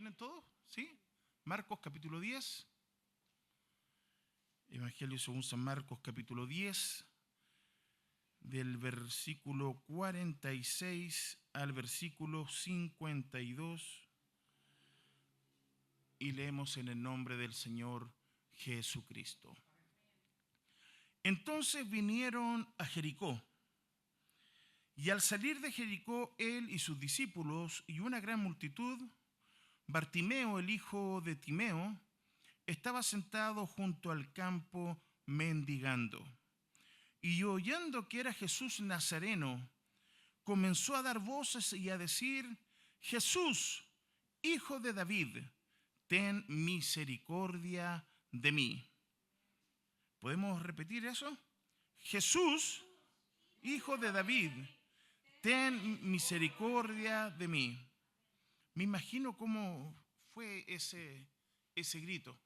tienen todos? ¿Sí? Marcos capítulo 10. Evangelio según San Marcos capítulo 10, del versículo 46 al versículo 52. Y leemos en el nombre del Señor Jesucristo. Entonces vinieron a Jericó. Y al salir de Jericó, él y sus discípulos y una gran multitud, Bartimeo, el hijo de Timeo, estaba sentado junto al campo mendigando. Y oyendo que era Jesús Nazareno, comenzó a dar voces y a decir: Jesús, hijo de David, ten misericordia de mí. ¿Podemos repetir eso? Jesús, hijo de David, ten misericordia de mí. Me imagino cómo fue ese grito,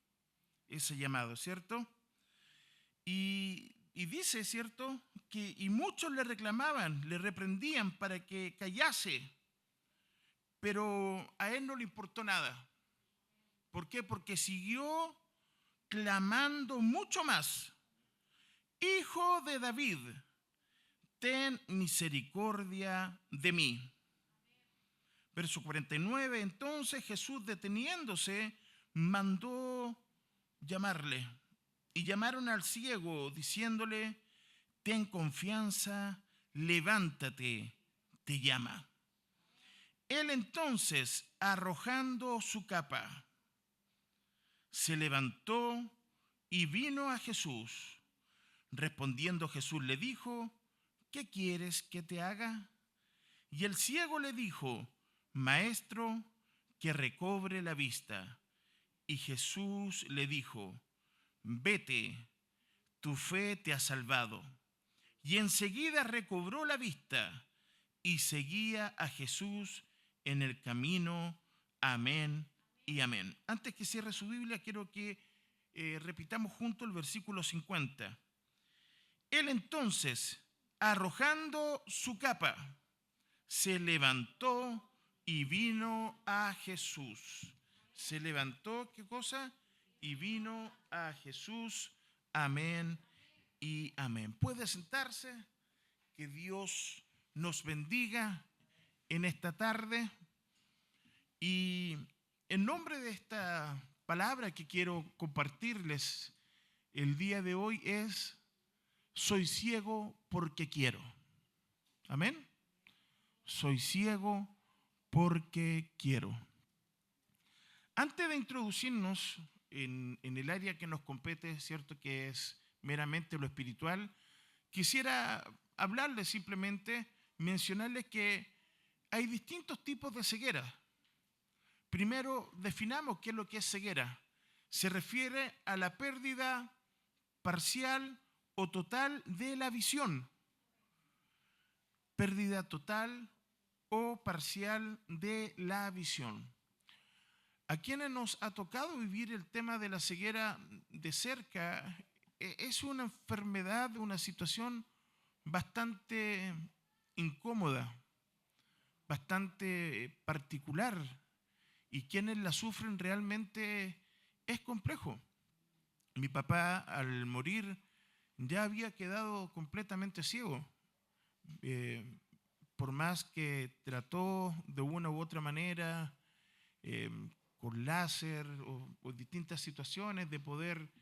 ese llamado, ¿cierto? Y dice, ¿cierto?, que y muchos le reclamaban, le reprendían para que callase, pero a él no le importó nada. ¿Por qué? Porque siguió clamando mucho más: Hijo de David, ten misericordia de mí. Verso 49, entonces Jesús, deteniéndose, mandó llamarle. Y llamaron al ciego, diciéndole: ten confianza, levántate, te llama. Él entonces, arrojando su capa, se levantó y vino a Jesús. Respondiendo Jesús le dijo: ¿qué quieres que te haga? Y el ciego le dijo: Maestro, que recobre la vista. Y Jesús le dijo: vete, tu fe te ha salvado. Y enseguida recobró la vista y seguía a Jesús en el camino. Amén y amén. Antes que cierre su Biblia, quiero que repitamos juntos el versículo 50. Él entonces, arrojando su capa, se levantó y vino a Jesús. Se levantó, ¿qué cosa? Y vino a Jesús. Amén y amén. Puede sentarse. Que Dios nos bendiga en esta tarde. Y en nombre de esta palabra que quiero compartirles el día de hoy es: soy ciego porque quiero. Amén. Soy ciego porque quiero. Antes de introducirnos en el área que nos compete, ¿cierto?, que es meramente lo espiritual, quisiera hablarles simplemente, mencionarles que hay distintos tipos de ceguera. Primero, definamos qué es lo que es ceguera. Se refiere a la pérdida parcial o total de la visión. Pérdida total o parcial de la visión. A quienes nos ha tocado vivir el tema de la ceguera de cerca, es una enfermedad, una situación bastante incómoda, bastante particular, y quienes la sufren realmente es complejo. Mi papá, al morir, ya había quedado completamente ciego. Por más que trató de una u otra manera, con láser o distintas situaciones, de poder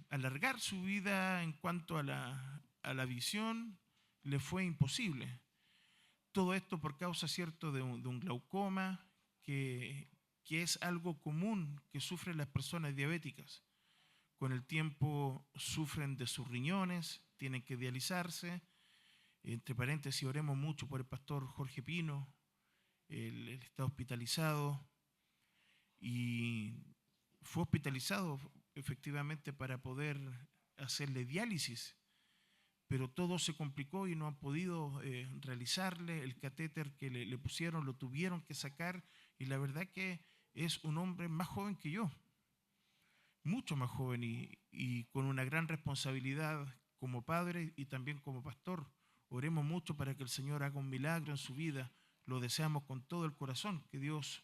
alargar su vida en cuanto a la visión, le fue imposible. Todo esto por causa, ¿cierto?, de un glaucoma, que es algo común que sufren las personas diabéticas. Con el tiempo sufren de sus riñones, tienen que dializarse. Entre paréntesis, oremos mucho por el pastor Jorge Pino. Él está hospitalizado y fue hospitalizado efectivamente para poder hacerle diálisis, pero todo se complicó y no han podido realizarle el catéter que le pusieron, lo tuvieron que sacar, y la verdad que es un hombre más joven que yo, mucho más joven, y con una gran responsabilidad como padre y también como pastor. Oremos mucho para que el Señor haga un milagro en su vida. Lo deseamos con todo el corazón, que Dios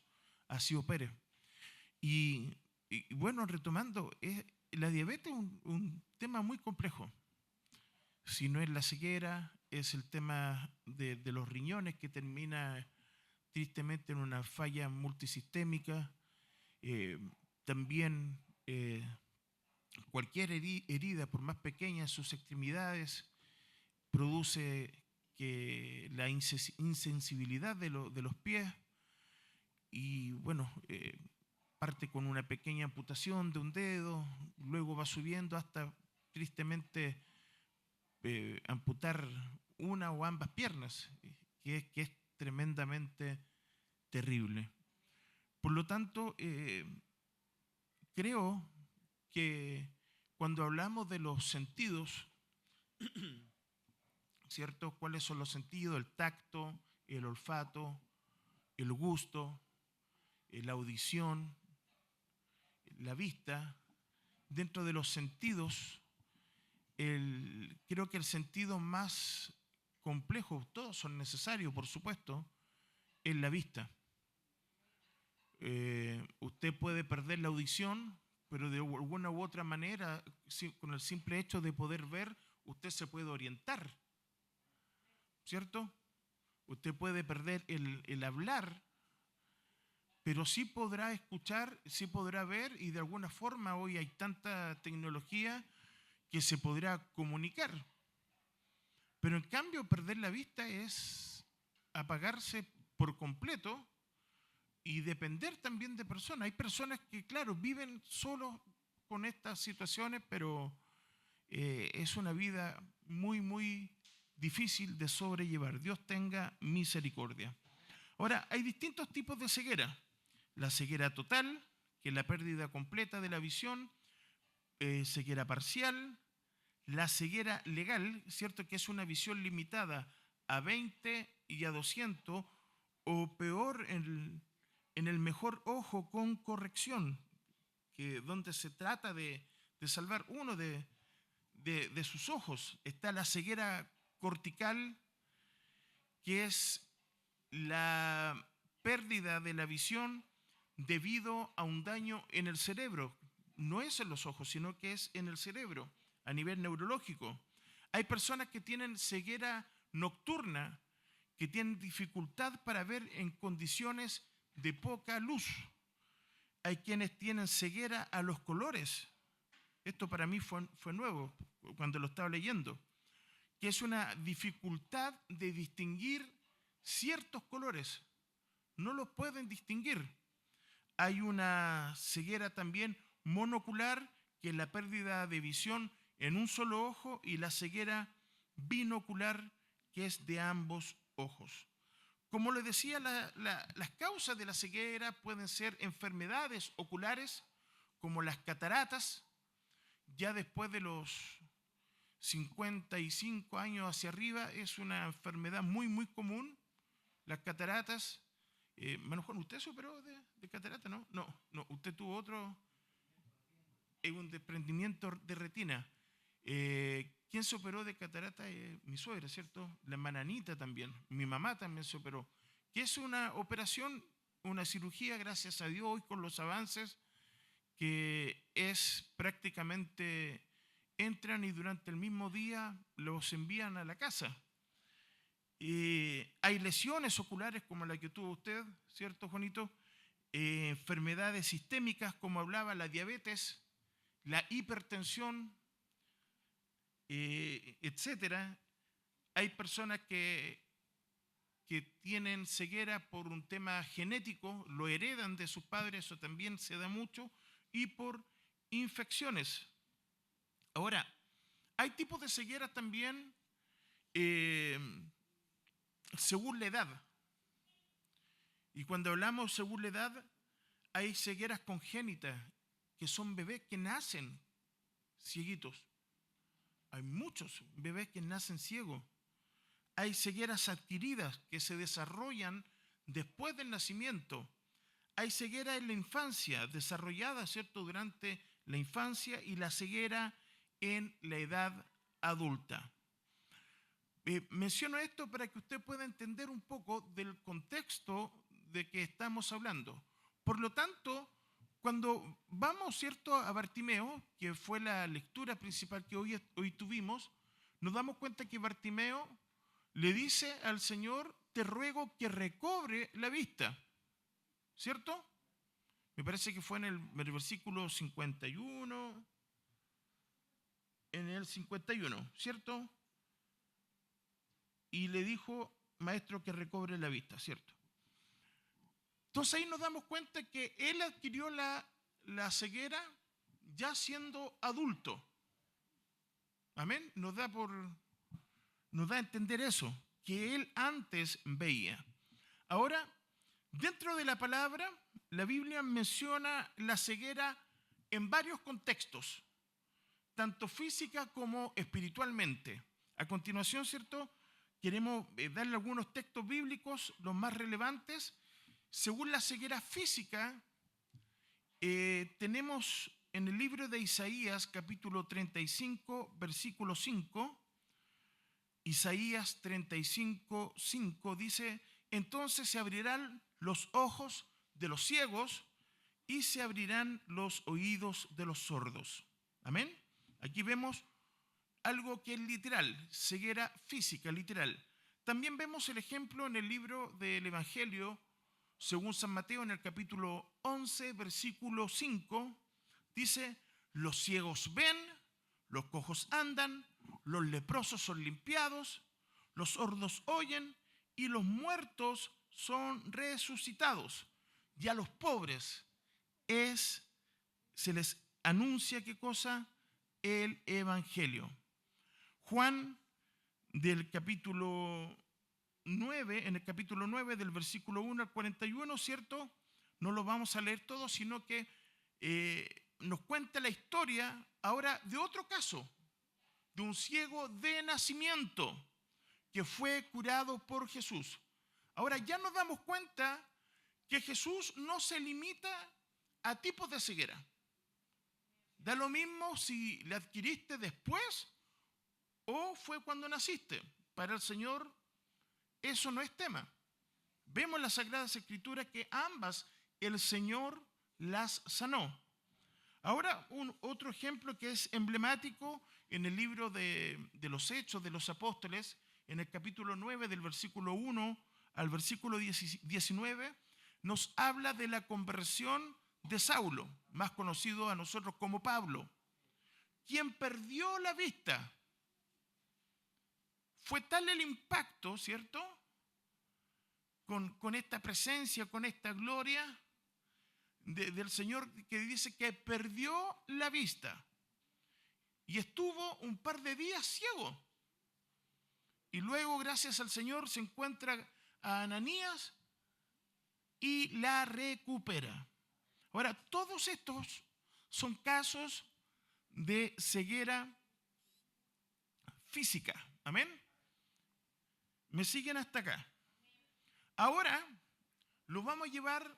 ha sido Pérez. Y bueno, retomando, la diabetes es un tema muy complejo. Si no es la ceguera, es el tema de los riñones que termina tristemente en una falla multisistémica. También cualquier herida, por más pequeña en sus extremidades, produce que la insensibilidad de los pies y bueno, parte con una pequeña amputación de un dedo, luego va subiendo hasta tristemente amputar una o ambas piernas, que es tremendamente terrible. Por lo tanto, creo que cuando hablamos de los sentidos, ¿cierto? ¿Cuáles son los sentidos? El tacto, el olfato, el gusto, la audición, la vista. Dentro de los sentidos, creo que el sentido más complejo, todos son necesarios, por supuesto, es la vista. Usted puede perder la audición, pero de alguna u otra manera, con el simple hecho de poder ver, usted se puede orientar, ¿cierto? Usted puede perder el hablar, pero sí podrá escuchar, sí podrá ver, y de alguna forma hoy hay tanta tecnología que se podrá comunicar. Pero en cambio, perder la vista es apagarse por completo y depender también de personas. Hay personas que, claro, viven solos con estas situaciones, pero es una vida muy, muy difícil de sobrellevar. Dios tenga misericordia. Ahora, hay distintos tipos de ceguera. La ceguera total, que es la pérdida completa de la visión, ceguera parcial, la ceguera legal, ¿cierto? Que es una visión limitada a 20 y a 200, o peor, en el mejor ojo con corrección, donde se trata de salvar uno de sus ojos. Está la ceguera cortical, que es la pérdida de la visión debido a un daño en el cerebro. No es en los ojos, sino que es en el cerebro, a nivel neurológico. Hay personas que tienen ceguera nocturna, que tienen dificultad para ver en condiciones de poca luz. Hay quienes tienen ceguera a los colores. Esto para mí fue nuevo cuando lo estaba leyendo, que es una dificultad de distinguir ciertos colores. No los pueden distinguir. Hay una ceguera también monocular, que es la pérdida de visión en un solo ojo, y la ceguera binocular, que es de ambos ojos. Como les decía, las causas de la ceguera pueden ser enfermedades oculares, como las cataratas. Ya después de los 55 años hacia arriba es una enfermedad muy, muy común, las cataratas. Mejor, ¿usted se operó de catarata? No, usted tuvo otro, un desprendimiento de retina. ¿Quién se operó de catarata? Mi suegra, ¿cierto? La hermana Anita también. Mi mamá también se operó. Que es una operación, una cirugía, gracias a Dios, hoy con los avances, que es prácticamente, entran y durante el mismo día los envían a la casa. Hay lesiones oculares como la que tuvo usted, ¿cierto, Juanito? Enfermedades sistémicas, como hablaba, la diabetes, la hipertensión, etcétera. Hay personas que tienen ceguera por un tema genético, lo heredan de sus padres, eso también se da mucho, y por infecciones. Ahora, hay tipos de ceguera también según la edad. Y cuando hablamos según la edad, hay cegueras congénitas, que son bebés que nacen cieguitos. Hay muchos bebés que nacen ciegos. Hay cegueras adquiridas que se desarrollan después del nacimiento. Hay ceguera en la infancia, desarrollada, ¿cierto?, durante la infancia, y la ceguera en la edad adulta. Menciono esto para que usted pueda entender un poco del contexto de que estamos hablando. Por lo tanto, cuando vamos, ¿cierto?, a Bartimeo, que fue la lectura principal que hoy tuvimos, nos damos cuenta que Bartimeo le dice al Señor: te ruego que recobre la vista, ¿cierto? Me parece que fue en el versículo 51, en el 51, ¿cierto? Y le dijo: maestro, que recobre la vista, ¿cierto? Entonces ahí nos damos cuenta que él adquirió la ceguera ya siendo adulto. Amén. Nos da a entender eso, que él antes veía. Ahora, dentro de la palabra, la Biblia menciona la ceguera en varios contextos, tanto física como espiritualmente. A continuación, ¿cierto?, queremos darle algunos textos bíblicos, los más relevantes. Según la ceguera física, tenemos en el libro de Isaías, capítulo 35, versículo 5, Isaías 35, 5 dice: entonces se abrirán los ojos de los ciegos y se abrirán los oídos de los sordos. Amén. Aquí vemos algo que es literal, ceguera física, literal. También vemos el ejemplo en el libro del Evangelio según San Mateo, en el capítulo 11, versículo 5, dice: los ciegos ven, los cojos andan, los leprosos son limpiados, los sordos oyen y los muertos son resucitados. Y a los pobres se les anuncia, ¿qué cosa? El Evangelio. Juan, del capítulo 9, en el capítulo 9, del versículo 1 al 41, ¿cierto? No lo vamos a leer todo, sino que nos cuenta la historia ahora de otro caso, de un ciego de nacimiento que fue curado por Jesús. Ahora ya nos damos cuenta que Jesús no se limita a tipos de ceguera. Da lo mismo si la adquiriste después o fue cuando naciste. Para el Señor eso no es tema. Vemos en las Sagradas Escrituras que ambas el Señor las sanó. Ahora, otro ejemplo que es emblemático en el libro de los Hechos de los Apóstoles, en el capítulo 9, del versículo 1 al versículo 19, nos habla de la conversión de Saulo, más conocido a nosotros como Pablo, quien perdió la vista. Fue tal el impacto, ¿cierto?, con esta presencia, con esta gloria del Señor, que dice que perdió la vista y estuvo un par de días ciego. Y luego, gracias al Señor, se encuentra a Ananías y la recupera. Ahora, todos estos son casos de ceguera física. ¿Amén? ¿Me siguen hasta acá? Ahora lo vamos a llevar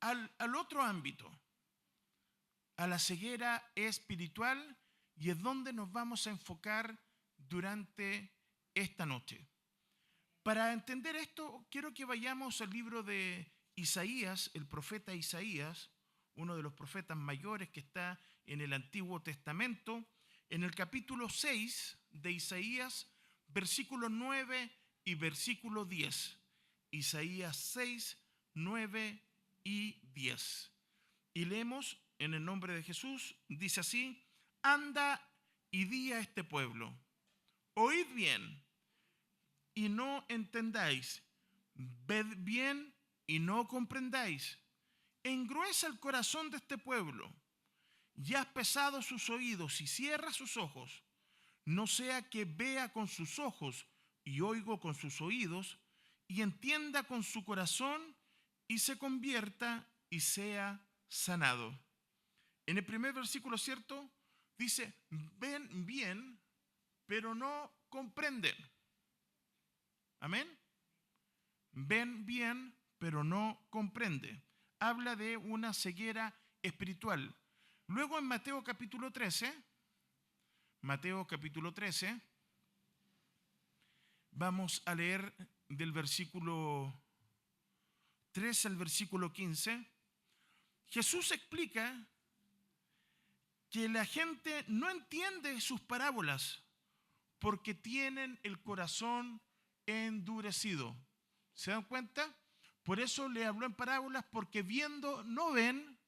al otro ámbito, a la ceguera espiritual, y es donde nos vamos a enfocar durante esta noche. Para entender esto, quiero que vayamos al libro de Isaías, el profeta Isaías, uno de los profetas mayores que está en el Antiguo Testamento, en el capítulo 6 de Isaías, versículo 9 y versículo 10. Isaías 6, 9 y 10. Y leemos en el nombre de Jesús, dice así: anda y di a este pueblo, oíd bien y no entendáis, ved bien y no comprendáis. Engruesa el corazón de este pueblo, y has pesado sus oídos y cierra sus ojos, no sea que vea con sus ojos y oigo con sus oídos, y entienda con su corazón y se convierta y sea sanado. En el primer versículo, ¿cierto?, dice: ven bien, pero no comprenden. Amén. Ven bien, pero no comprende. Habla de una ceguera espiritual. Luego en Mateo capítulo 13, vamos a leer del versículo 3 al versículo 15. Jesús explica que la gente no entiende sus parábolas porque tienen el corazón endurecido. ¿Se dan cuenta? Por eso le habló en parábolas, porque viendo no ven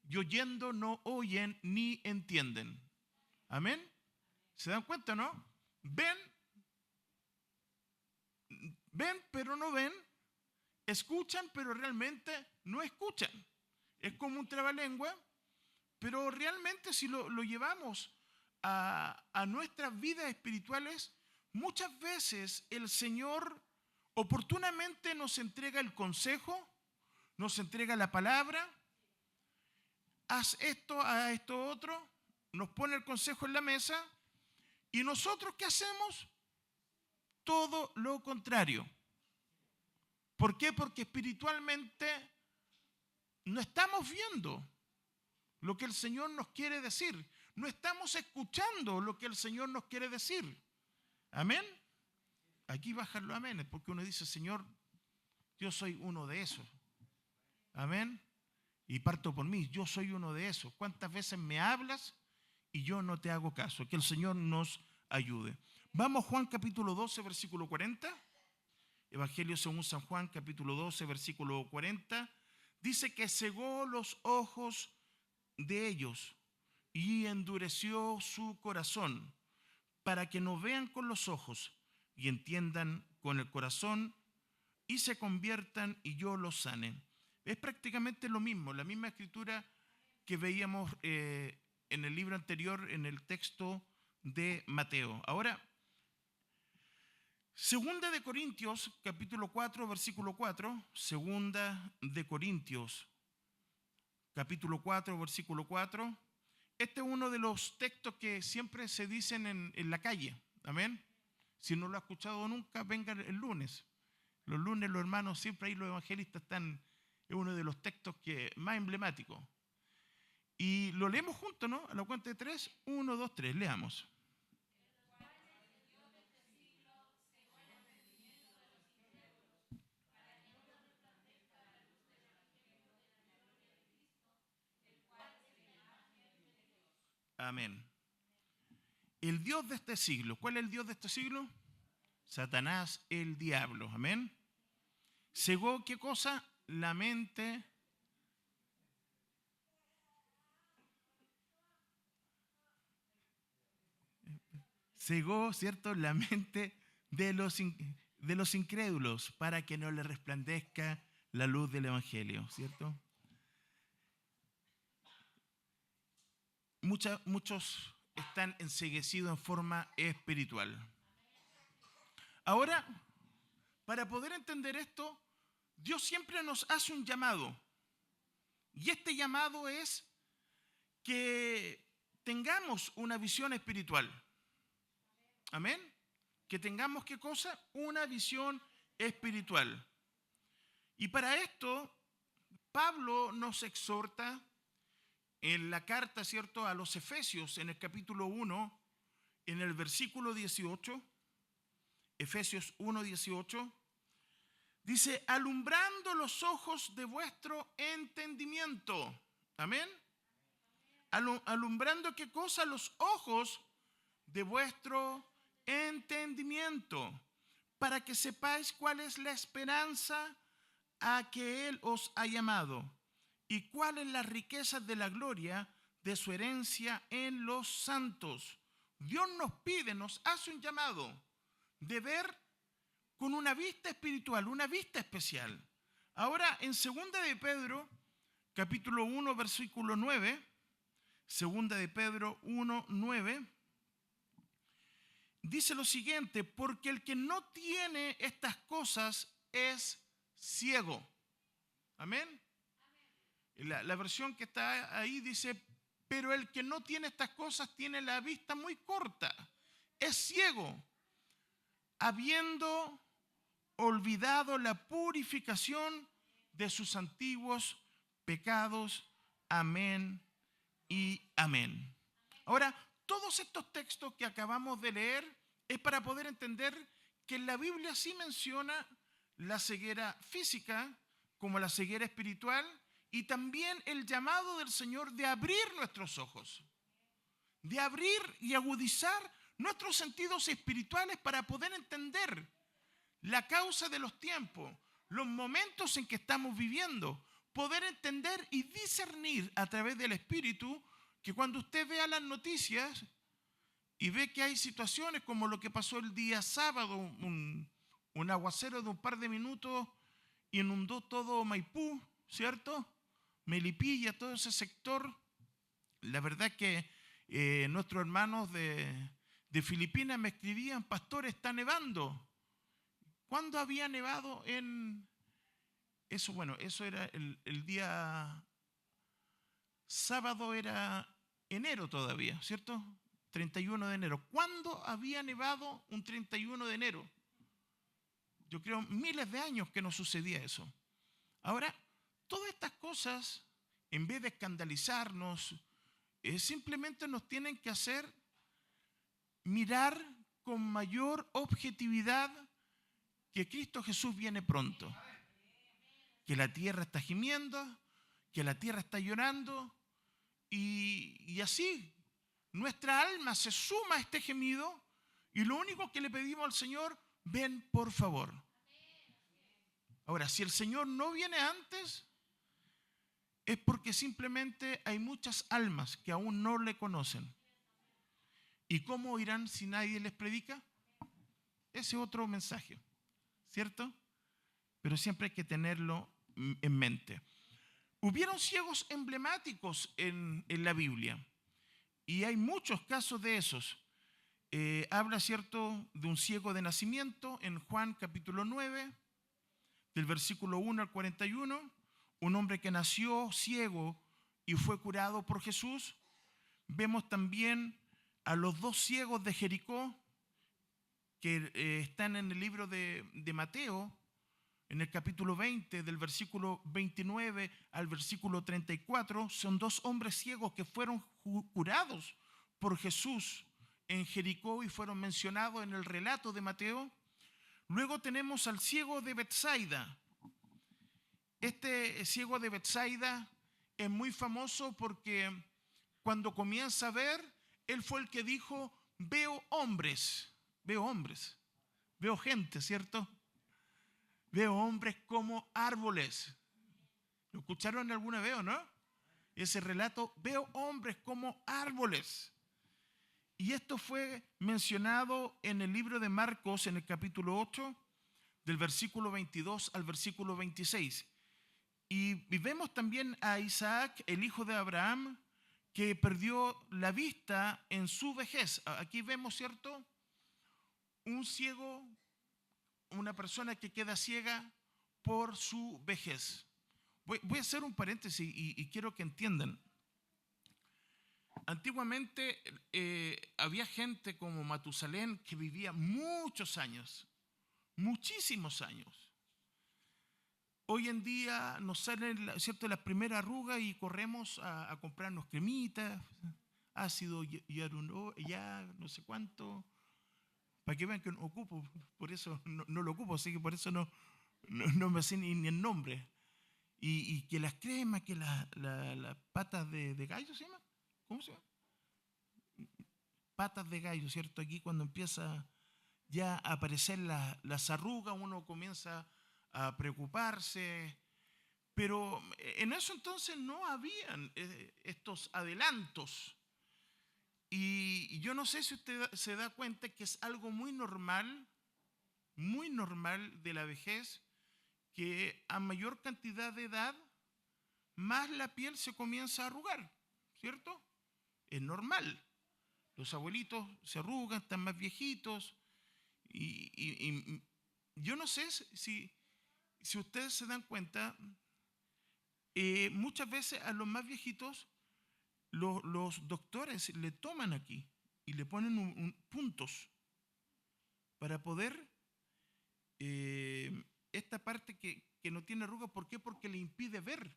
y oyendo no oyen ni entienden. ¿Amén? ¿Se dan cuenta, no? Ven pero no ven, escuchan pero realmente no escuchan. Es como un trabalengua, pero realmente si lo llevamos a nuestras vidas espirituales, muchas veces el Señor oportunamente nos entrega el consejo, nos entrega la palabra, haz esto otro, nos pone el consejo en la mesa, y nosotros ¿qué hacemos? Todo lo contrario. ¿Por qué? Porque espiritualmente no estamos viendo lo que el Señor nos quiere decir. No estamos escuchando lo que el Señor nos quiere decir. ¿Amén? Aquí bajan los amenes, porque uno dice, Señor, yo soy uno de esos. Amén. Y parto por mí, yo soy uno de esos. ¿Cuántas veces me hablas y yo no te hago caso? Que el Señor nos ayude. Vamos, Juan capítulo 12, versículo 40. Evangelio según San Juan, capítulo 12, versículo 40. Dice que cegó los ojos de ellos y endureció su corazón, para que no vean con los ojos y entiendan con el corazón y se conviertan y yo los sane. Es prácticamente lo mismo, la misma escritura que veíamos en el libro anterior, en el texto de Mateo. Ahora, Segunda de Corintios, capítulo 4, versículo 4. Segunda de Corintios, capítulo 4, versículo 4. Este es uno de los textos que siempre se dicen en la calle. Amén. Si no lo ha escuchado nunca, venga el lunes. Los lunes los hermanos, siempre ahí los evangelistas están, es uno de los textos más emblemáticos. Y lo leemos juntos, ¿no? A la cuenta de 3, 1, 2, 3, leamos. Amén. El Dios de este siglo, ¿cuál es el Dios de este siglo? Satanás, el diablo, amén. Cegó, ¿qué cosa? La mente. Cegó, ¿cierto? La mente de los incrédulos para que no le resplandezca la luz del evangelio, ¿cierto? Muchos están enceguecidos en forma espiritual. Ahora, para poder entender esto, Dios siempre nos hace un llamado. Y este llamado es que tengamos una visión espiritual. Amén. Que tengamos, ¿qué cosa? Una visión espiritual. Y para esto, Pablo nos exhorta en la carta, ¿cierto?, a los Efesios, en el capítulo 1, en el versículo 18, Efesios 1, 18, dice, alumbrando los ojos de vuestro entendimiento. Amén. Alumbrando, ¿qué cosa? Los ojos de vuestro entendimiento, para que sepáis cuál es la esperanza a que Él os ha llamado y cuál es la riqueza de la gloria de su herencia en los santos. Dios nos pide, nos hace un llamado de ver con una vista espiritual, una vista especial. Ahora, en Segunda de Pedro, capítulo 1, versículo 9, Segunda de Pedro 1, 9, dice lo siguiente, porque el que no tiene estas cosas es ciego. Amén. La versión que está ahí dice, pero el que no tiene estas cosas tiene la vista muy corta, es ciego, habiendo olvidado la purificación de sus antiguos pecados. Amén y amén. Ahora, todos estos textos que acabamos de leer es para poder entender que en la Biblia sí menciona la ceguera física como la ceguera espiritual y también el llamado del Señor de abrir nuestros ojos, de abrir y agudizar nuestros sentidos espirituales para poder entender la causa de los tiempos, los momentos en que estamos viviendo, poder entender y discernir a través del Espíritu que cuando usted vea las noticias y ve que hay situaciones como lo que pasó el día sábado, un aguacero de un par de minutos inundó todo Maipú, ¿cierto? Melipilla, todo ese sector. La verdad que nuestros hermanos de Filipinas me escribían: pastor, está nevando. ¿Cuándo había nevado en eso? Bueno, eso era el día sábado, era enero todavía, ¿cierto? 31 de enero. ¿Cuándo había nevado un 31 de enero? Yo creo miles de años que no sucedía eso. Ahora, todas estas cosas, en vez de escandalizarnos, simplemente nos tienen que hacer mirar con mayor objetividad que Cristo Jesús viene pronto, que la tierra está gimiendo, que la tierra está llorando, y así nuestra alma se suma a este gemido, y lo único que le pedimos al Señor: ven por favor. Ahora, si el Señor no viene antes, es porque simplemente hay muchas almas que aún no le conocen. ¿Y cómo irán si nadie les predica? Ese es otro mensaje, ¿cierto? Pero siempre hay que tenerlo en mente. Hubieron ciegos emblemáticos en la Biblia, y hay muchos casos de esos. Habla, ¿cierto?, de un ciego de nacimiento en Juan capítulo 9, del versículo 1 al 41, un hombre que nació ciego y fue curado por Jesús. Vemos también a los dos ciegos de Jericó, que están en el libro de Mateo, en el capítulo 20, del versículo 29 al versículo 34. Son dos hombres ciegos que fueron curados por Jesús en Jericó y fueron mencionados en el relato de Mateo. Luego tenemos al ciego de Betsaida. Este ciego de Betsaida es muy famoso porque cuando comienza a ver, él fue el que dijo: veo hombres, veo gente, ¿cierto? Veo hombres como árboles. ¿Lo escucharon alguna vez o no? Ese relato: veo hombres como árboles. Y esto fue mencionado en el libro de Marcos, en el capítulo 8, del versículo 22 al versículo 26. Y vemos también a Isaac, el hijo de Abraham, que perdió la vista en su vejez. Aquí vemos, ¿cierto?, un ciego, una persona que queda ciega por su vejez. Voy a hacer un paréntesis y quiero que entiendan. Antiguamente había gente como Matusalén que vivía muchos años, muchísimos años. Hoy en día nos salen, ¿cierto?, las primeras arrugas y corremos a comprarnos cremitas, ácido ya no sé cuánto, para que vean que no ocupo, por eso no lo ocupo, así que por eso no me sé ni el nombre. Y que las cremas, que las patas de gallo, ¿se llama? ¿Cómo se llama? Patas de gallo, ¿cierto? Aquí cuando empieza ya a aparecer las arrugas, uno comienza a preocuparse. Pero en eso entonces no habían estos adelantos. Y yo no sé si usted se da cuenta que es algo muy normal de la vejez, que a mayor cantidad de edad, más la piel se comienza a arrugar, ¿cierto? Es normal. Los abuelitos se arrugan, están más viejitos. Y yo no sé si ustedes se dan cuenta, muchas veces a los más viejitos los doctores le toman aquí y le ponen puntos para poder esta parte que no tiene arruga. ¿Por qué? Porque le impide ver.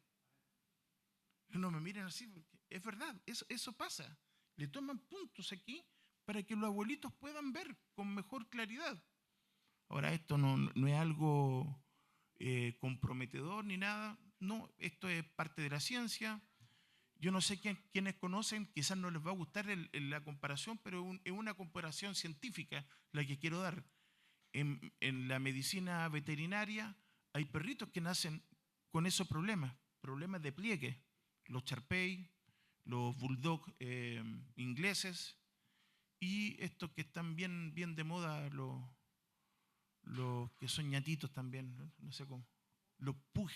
No me miren así, porque es verdad, eso pasa. Le toman puntos aquí para que los abuelitos puedan ver con mejor claridad. Ahora, esto no es algo comprometedor ni nada. no, esto es parte de la ciencia. Yo no sé quiénes conocen, quizás no les va a gustar la comparación, pero es una comparación científica la que quiero dar. En la medicina veterinaria hay perritos que nacen con esos problemas de pliegue. Los Shar-Pei, los Bulldog ingleses y estos que están bien de moda, los que son ñatitos también, no sé cómo, los Pug.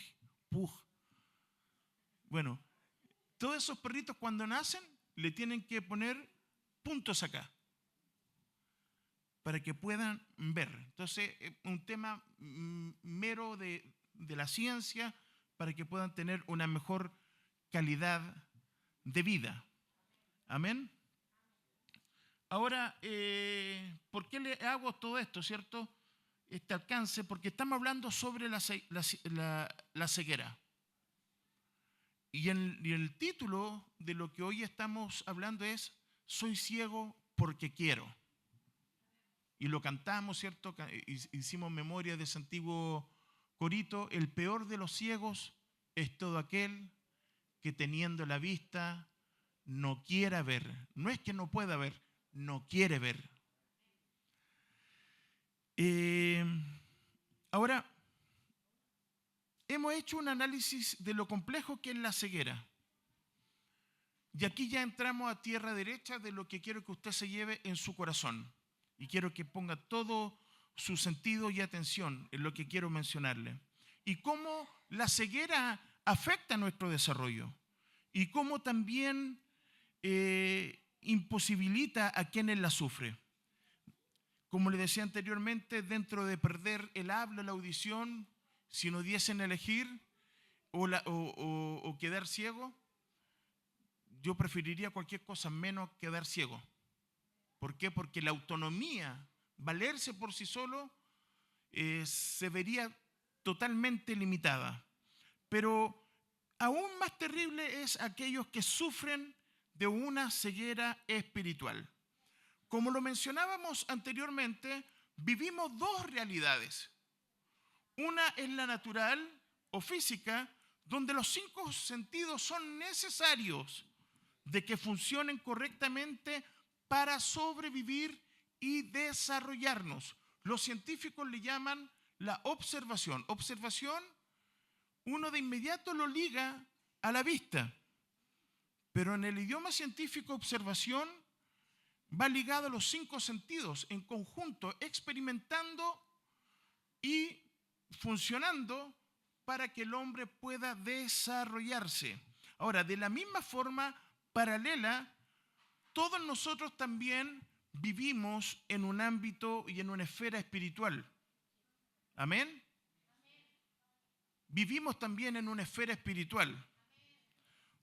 Bueno, todos esos perritos cuando nacen le tienen que poner puntos acá para que puedan ver. Entonces, un tema mero de la ciencia para que puedan tener una mejor calidad de vida. Amén. Ahora, ¿por qué le hago todo esto, cierto? Este alcance, porque estamos hablando sobre la ceguera. Y el título de lo que hoy estamos hablando es Soy ciego porque quiero. Y lo cantamos, ¿cierto? Hicimos memoria de ese antiguo corito. El peor de los ciegos es todo aquel que teniendo la vista no quiera ver. No es que no pueda ver, no quiere ver. Ahora, hemos hecho un análisis de lo complejo que es la ceguera. Y aquí ya entramos a tierra derecha de lo que quiero que usted se lleve en su corazón. Y quiero que ponga todo su sentido y atención en lo que quiero mencionarle. Y cómo la ceguera afecta nuestro desarrollo. Y cómo también imposibilita a quienes la sufren. Como le decía anteriormente, dentro de perder el habla, la audición, si nos diesen elegir o quedar ciego, yo preferiría cualquier cosa menos quedar ciego. ¿Por qué? Porque la autonomía, valerse por sí solo, se vería totalmente limitada. Pero aún más terrible es aquellos que sufren de una ceguera espiritual. Como lo mencionábamos anteriormente, vivimos dos realidades. Una es la natural o física, donde los 5 sentidos son necesarios de que funcionen correctamente para sobrevivir y desarrollarnos. Los científicos le llaman la observación. Observación, uno de inmediato lo liga a la vista, pero en el idioma científico observación va ligado a los 5 sentidos en conjunto, experimentando y funcionando para que el hombre pueda desarrollarse. Ahora, de la misma forma paralela, todos nosotros también vivimos en un ámbito y en una esfera espiritual. ¿Amén? Vivimos también en una esfera espiritual,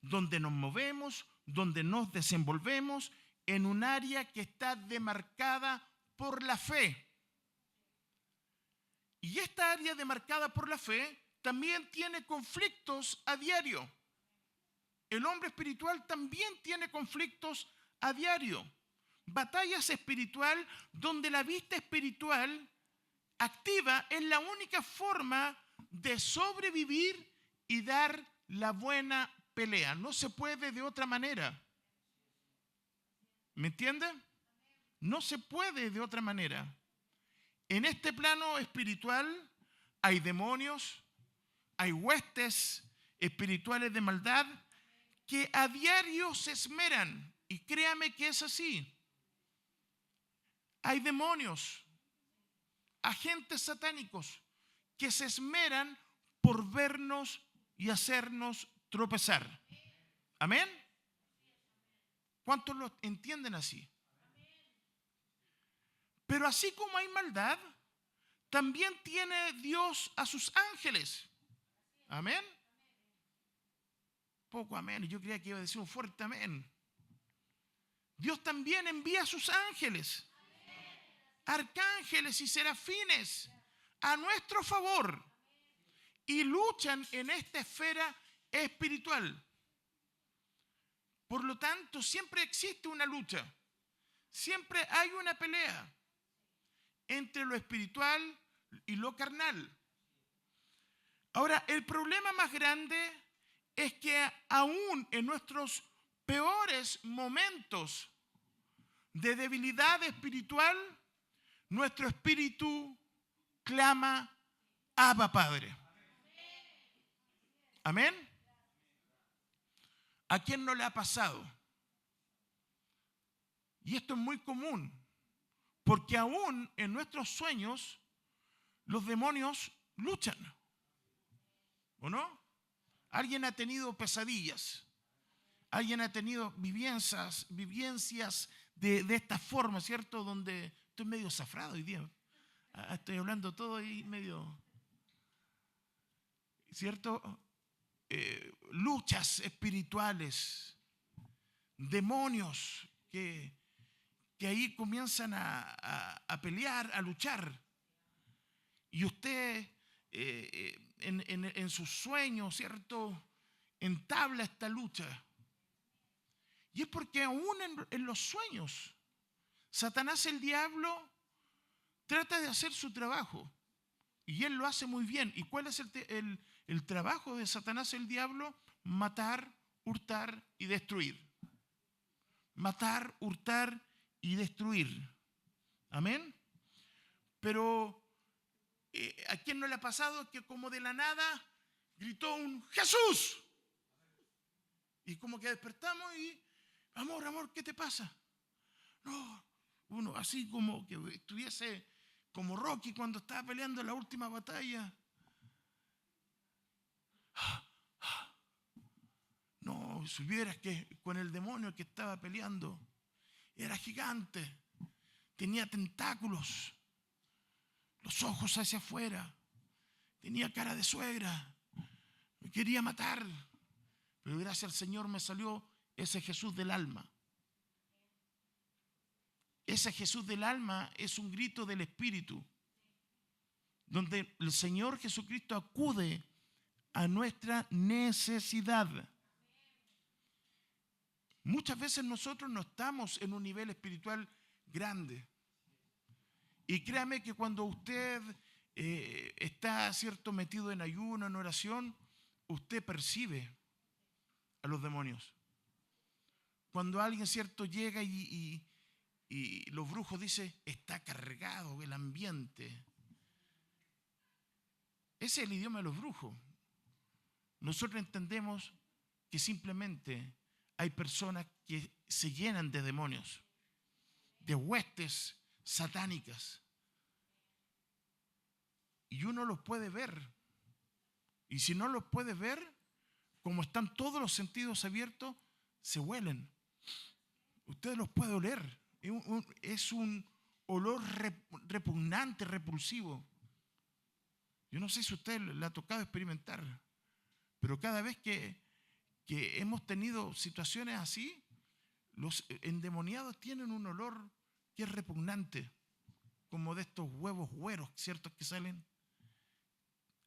donde nos movemos, donde nos desenvolvemos en un área que está demarcada por la fe. Y esta área demarcada por la fe también tiene conflictos a diario. El hombre espiritual también tiene conflictos a diario. Batallas espiritual donde la vista espiritual activa es la única forma de sobrevivir y dar la buena pelea. No se puede de otra manera. ¿Me entiende? No se puede de otra manera. En este plano espiritual hay demonios, hay huestes espirituales de maldad que a diario se esmeran. Y créame que es así. Hay demonios, agentes satánicos que se esmeran por vernos y hacernos tropezar. ¿Amén? ¿Cuántos lo entienden así? Pero así como hay maldad, también tiene Dios a sus ángeles. ¿Amén? Poco amén. Yo creía que iba a decir un fuerte amén. Dios también envía a sus ángeles, arcángeles y serafines a nuestro favor y luchan en esta esfera espiritual. Por lo tanto, siempre existe una lucha, siempre hay una pelea entre lo espiritual y lo carnal. Ahora, el problema más grande es que aún en nuestros peores momentos de debilidad espiritual, nuestro espíritu clama, Abba, Padre. ¿Amén? ¿A quién no le ha pasado? Y esto es muy común, porque aún en nuestros sueños los demonios luchan, ¿o no? Alguien ha tenido pesadillas, alguien ha tenido vivencias de esta forma, ¿cierto? Donde estoy medio zafrado hoy día. Estoy hablando todo ahí medio, ¿cierto? Luchas espirituales, demonios que ahí comienzan a pelear, a luchar. Y usted en sus sueños, ¿cierto?, entabla esta lucha. Y es porque aún en los sueños, Satanás, el diablo, trata de hacer su trabajo. Y él lo hace muy bien. ¿Y cuál es el trabajo de Satanás, el diablo? Matar, hurtar y destruir. Matar, hurtar y destruir. Amén. Pero ¿a quién no le ha pasado que como de la nada gritó un Jesús? Y como que despertamos y, amor, ¿qué te pasa? No, uno así como que estuviese como Rocky cuando estaba peleando la última batalla. No, si supieras que con el demonio que estaba peleando era gigante, tenía tentáculos, los ojos hacia afuera, tenía cara de suegra, me quería matar, pero gracias al Señor me salió ese Jesús del alma. Ese Jesús del alma es un grito del Espíritu, donde el Señor Jesucristo acude a nuestra necesidad. Muchas veces nosotros no estamos en un nivel espiritual grande. Y créame que cuando usted está, ¿cierto?, metido en ayuno, en oración, usted percibe a los demonios. Cuando alguien, ¿cierto?, llega y los brujos dicen, está cargado el ambiente. Ese es el idioma de los brujos. Nosotros entendemos que simplemente hay personas que se llenan de demonios, de huestes satánicas. Y uno los puede ver. Y si no los puede ver, como están todos los sentidos abiertos, se huelen. Usted los puede oler. Es un olor repugnante, repulsivo. Yo no sé si a usted le ha tocado experimentar, pero cada vez que hemos tenido situaciones así, los endemoniados tienen un olor que es repugnante, como de estos huevos güeros, ¿cierto?, que salen.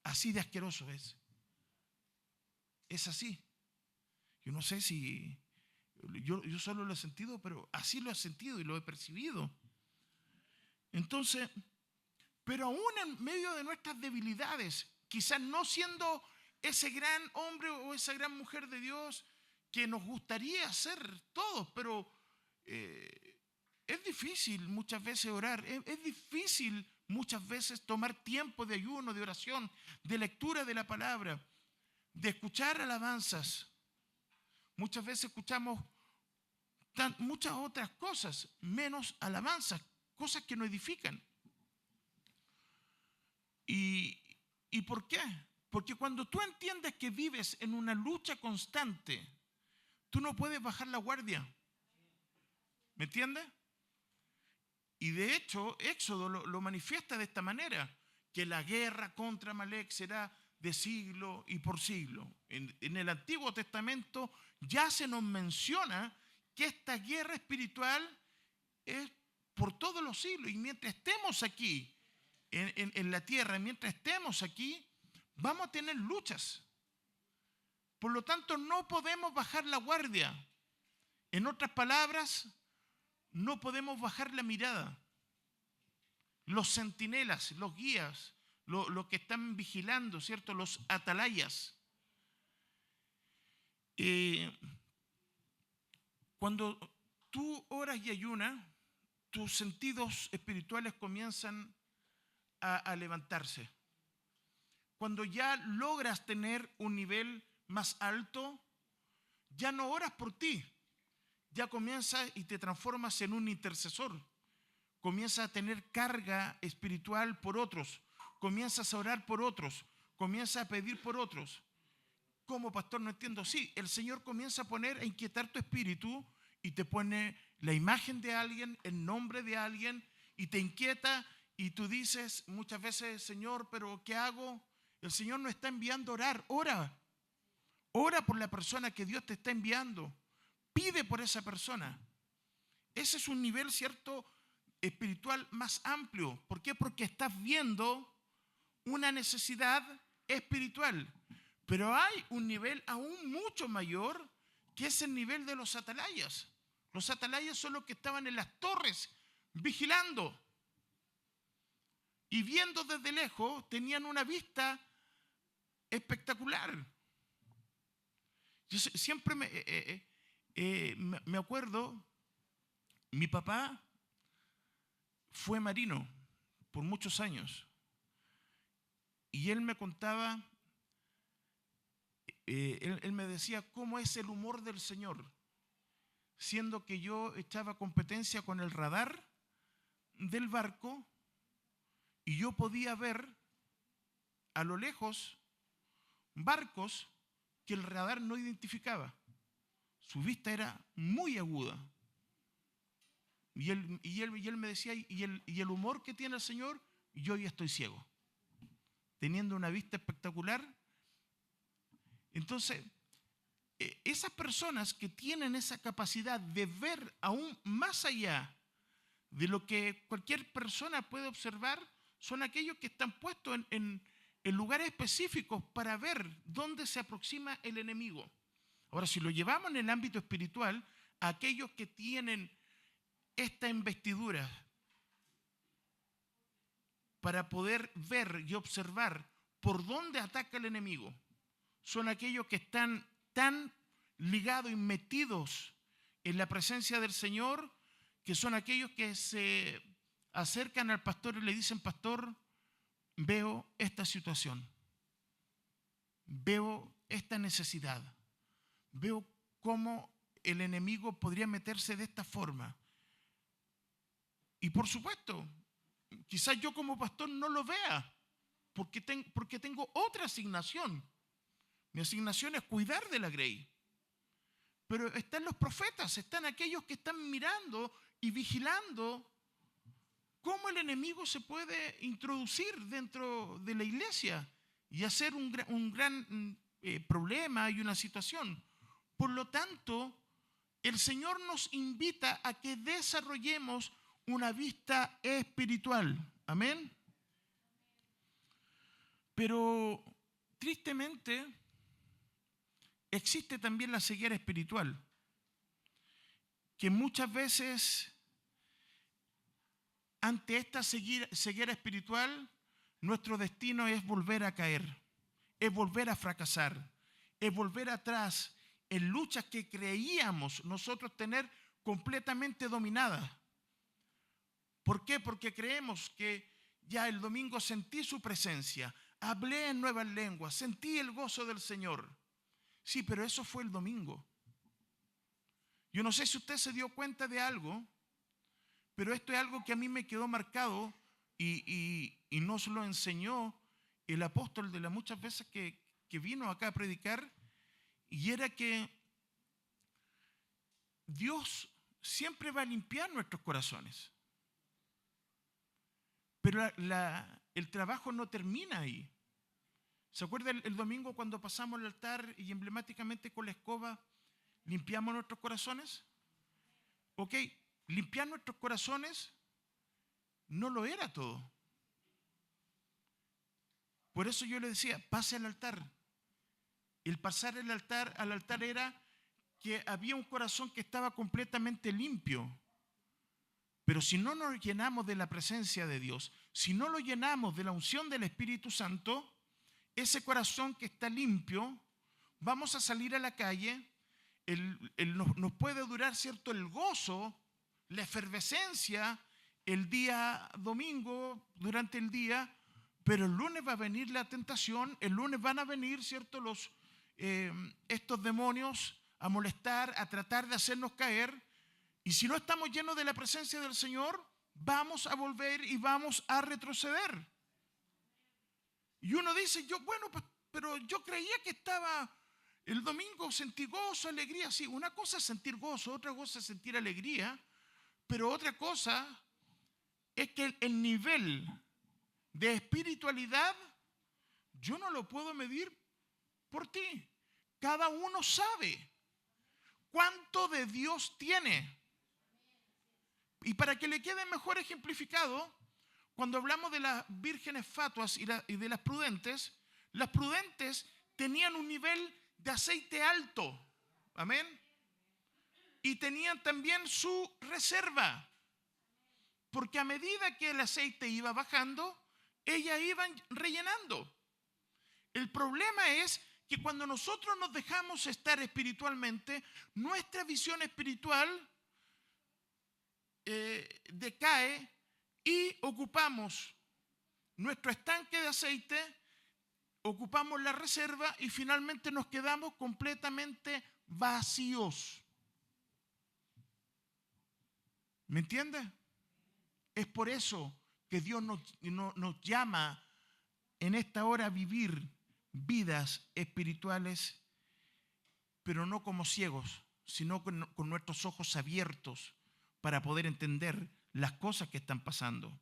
Así de asqueroso es. Es así. Yo no sé si yo solo lo he sentido, pero así lo he sentido y lo he percibido. Entonces, pero aún en medio de nuestras debilidades, quizás no siendo ese gran hombre o esa gran mujer de Dios que nos gustaría ser todos, pero es difícil muchas veces orar, es difícil muchas veces tomar tiempo de ayuno, de oración, de lectura de la palabra, de escuchar alabanzas. Muchas veces escuchamos muchas otras cosas, menos alabanzas, cosas que nos edifican. ¿Y por qué? Porque cuando tú entiendes que vives en una lucha constante, tú no puedes bajar la guardia. ¿Me entiendes? Y de hecho, Éxodo lo manifiesta de esta manera, que la guerra contra Amalek será de siglo y por siglo. En el Antiguo Testamento ya se nos menciona que esta guerra espiritual es por todos los siglos. Y mientras estemos aquí, en la tierra, mientras estemos aquí, vamos a tener luchas. Por lo tanto, no podemos bajar la guardia. En otras palabras, no podemos bajar la mirada. Los centinelas, los guías, Lo que están vigilando, ¿cierto? Los atalayas. Cuando tú oras y ayunas, tus sentidos espirituales comienzan a levantarse. Cuando ya logras tener un nivel más alto, ya no oras por ti, ya comienzas y te transformas en un intercesor. Comienzas a tener carga espiritual por otros, comienzas a orar por otros, comienzas a pedir por otros. ¿Cómo, pastor? No entiendo. Sí, el Señor comienza a poner, a inquietar tu espíritu y te pone la imagen de alguien, el nombre de alguien, y te inquieta y tú dices muchas veces, Señor, ¿pero qué hago? El Señor nos está enviando a orar. Ora. Ora por la persona que Dios te está enviando. Pide por esa persona. Ese es un nivel, ¿cierto?, espiritual más amplio. ¿Por qué? Porque estás viendo una necesidad espiritual. Pero hay un nivel aún mucho mayor, que es el nivel de los atalayas. Los atalayas son los que estaban en las torres vigilando. Y viendo desde lejos, tenían una vista espectacular. Yo siempre me acuerdo, mi papá fue marino por muchos años. Y él me contaba, él me decía cómo es el humor del Señor, siendo que yo echaba competencia con el radar del barco y yo podía ver a lo lejos barcos que el radar no identificaba. Su vista era muy aguda. Y él me decía, y el humor que tiene el Señor, yo ya estoy ciego, teniendo una vista espectacular. Entonces, esas personas que tienen esa capacidad de ver aún más allá de lo que cualquier persona puede observar, son aquellos que están puestos en lugares específicos para ver dónde se aproxima el enemigo. Ahora, si lo llevamos en el ámbito espiritual, a aquellos que tienen esta investidura para poder ver y observar por dónde ataca el enemigo, son aquellos que están tan ligados y metidos en la presencia del Señor, que son aquellos que se acercan al pastor y le dicen, pastor, veo esta situación, veo esta necesidad, veo cómo el enemigo podría meterse de esta forma. Y por supuesto, quizás yo como pastor no lo vea, porque tengo otra asignación. Mi asignación es cuidar de la grey. Pero están los profetas, están aquellos que están mirando y vigilando cómo el enemigo se puede introducir dentro de la iglesia y hacer un gran problema y una situación. Por lo tanto, el Señor nos invita a que desarrollemos una vista espiritual. Amén. Pero tristemente existe también la ceguera espiritual, que muchas veces ante esta ceguera espiritual, nuestro destino es volver a caer, es volver a fracasar, es volver atrás en luchas que creíamos nosotros tener completamente dominadas. ¿Por qué? Porque creemos que ya el domingo sentí su presencia, hablé en nuevas lenguas, sentí el gozo del Señor. Sí, pero eso fue el domingo. Yo no sé si usted se dio cuenta de algo, pero esto es algo que a mí me quedó marcado y nos lo enseñó el apóstol de las muchas veces que vino acá a predicar, y era que Dios siempre va a limpiar nuestros corazones. Pero el trabajo no termina ahí. ¿Se acuerda el domingo cuando pasamos el altar y emblemáticamente con la escoba limpiamos nuestros corazones? Ok, limpiar nuestros corazones no lo era todo. Por eso yo le decía, pase al altar. El pasar al altar era que había un corazón que estaba completamente limpio. Pero si no nos llenamos de la presencia de Dios, si no lo llenamos de la unción del Espíritu Santo, ese corazón que está limpio, vamos a salir a la calle, nos puede durar, ¿cierto?, el gozo, la efervescencia, el día domingo, durante el día, pero el lunes va a venir la tentación, el lunes van a venir, ¿cierto?, estos demonios a molestar, a tratar de hacernos caer, y si no estamos llenos de la presencia del Señor, vamos a volver y vamos a retroceder. Y uno dice, pues, pero yo creía que estaba el domingo, sentí gozo, alegría. Sí, una cosa es sentir gozo, otra cosa es sentir alegría, pero otra cosa es que el nivel de espiritualidad yo no lo puedo medir por ti. Cada uno sabe cuánto de Dios tiene. Y para que le quede mejor ejemplificado, cuando hablamos de las vírgenes fatuas y de las prudentes tenían un nivel de aceite alto. Amén. Y tenían también su reserva. Porque a medida que el aceite iba bajando, ellas iban rellenando. El problema es que cuando nosotros nos dejamos estar espiritualmente, nuestra visión espiritual decae y ocupamos nuestro estanque de aceite, ocupamos la reserva y finalmente nos quedamos completamente vacíos. ¿Me entiendes? Es por eso que Dios nos llama en esta hora a vivir vidas espirituales, pero no como ciegos, sino con nuestros ojos abiertos para poder entender las cosas que están pasando.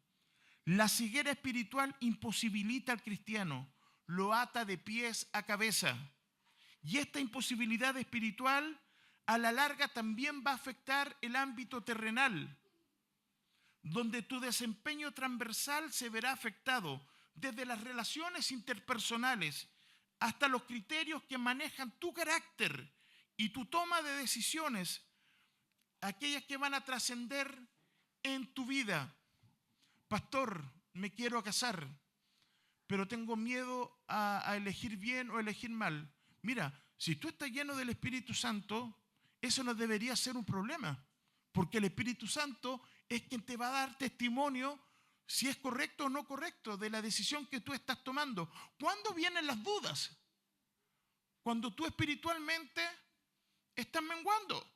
La ceguera espiritual imposibilita al cristiano, lo ata de pies a cabeza. Y esta imposibilidad espiritual a la larga también va a afectar el ámbito terrenal, donde tu desempeño transversal se verá afectado, desde las relaciones interpersonales hasta los criterios que manejan tu carácter y tu toma de decisiones, aquellas que van a trascender en tu vida. Pastor, me quiero casar, pero tengo miedo a elegir bien o elegir mal. Mira, si tú estás lleno del Espíritu Santo, eso no debería ser un problema, porque el Espíritu Santo es quien te va a dar testimonio si es correcto o no correcto de la decisión que tú estás tomando. ¿Cuándo vienen las dudas? Cuando tú espiritualmente estás menguando.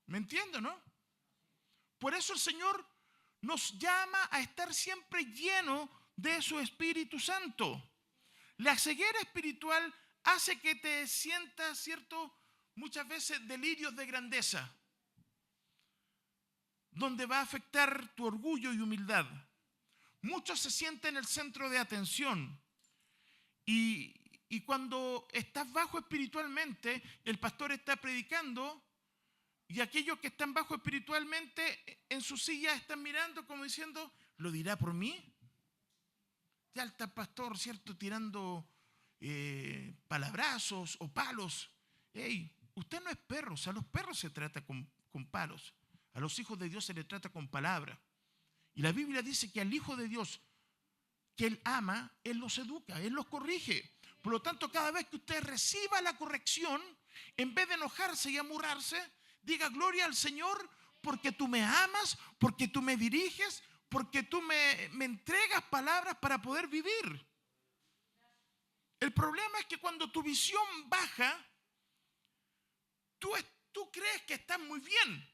¿Me entiendes, no? Por eso el Señor nos llama a estar siempre llenos de su Espíritu Santo. La ceguera espiritual hace que te sientas, ¿cierto?, muchas veces delirios de grandeza, donde va a afectar tu orgullo y humildad. Muchos se sienten el centro de atención y cuando estás bajo espiritualmente, el pastor está predicando y aquellos que están bajo espiritualmente en su silla están mirando como diciendo, ¿lo dirá por mí? Ya está el pastor, ¿cierto?, tirando palabrazos o palos. Hey, usted no es perro, o sea, a los perros se trata con palos. A los hijos de Dios se les trata con palabra. Y la Biblia dice que al Hijo de Dios que Él ama, Él los educa, Él los corrige. Por lo tanto, cada vez que usted reciba la corrección, en vez de enojarse y amurrarse, diga gloria al Señor porque tú me amas, porque tú me diriges, porque tú me entregas palabras para poder vivir. El problema es que cuando tu visión baja, tú crees que estás muy bien.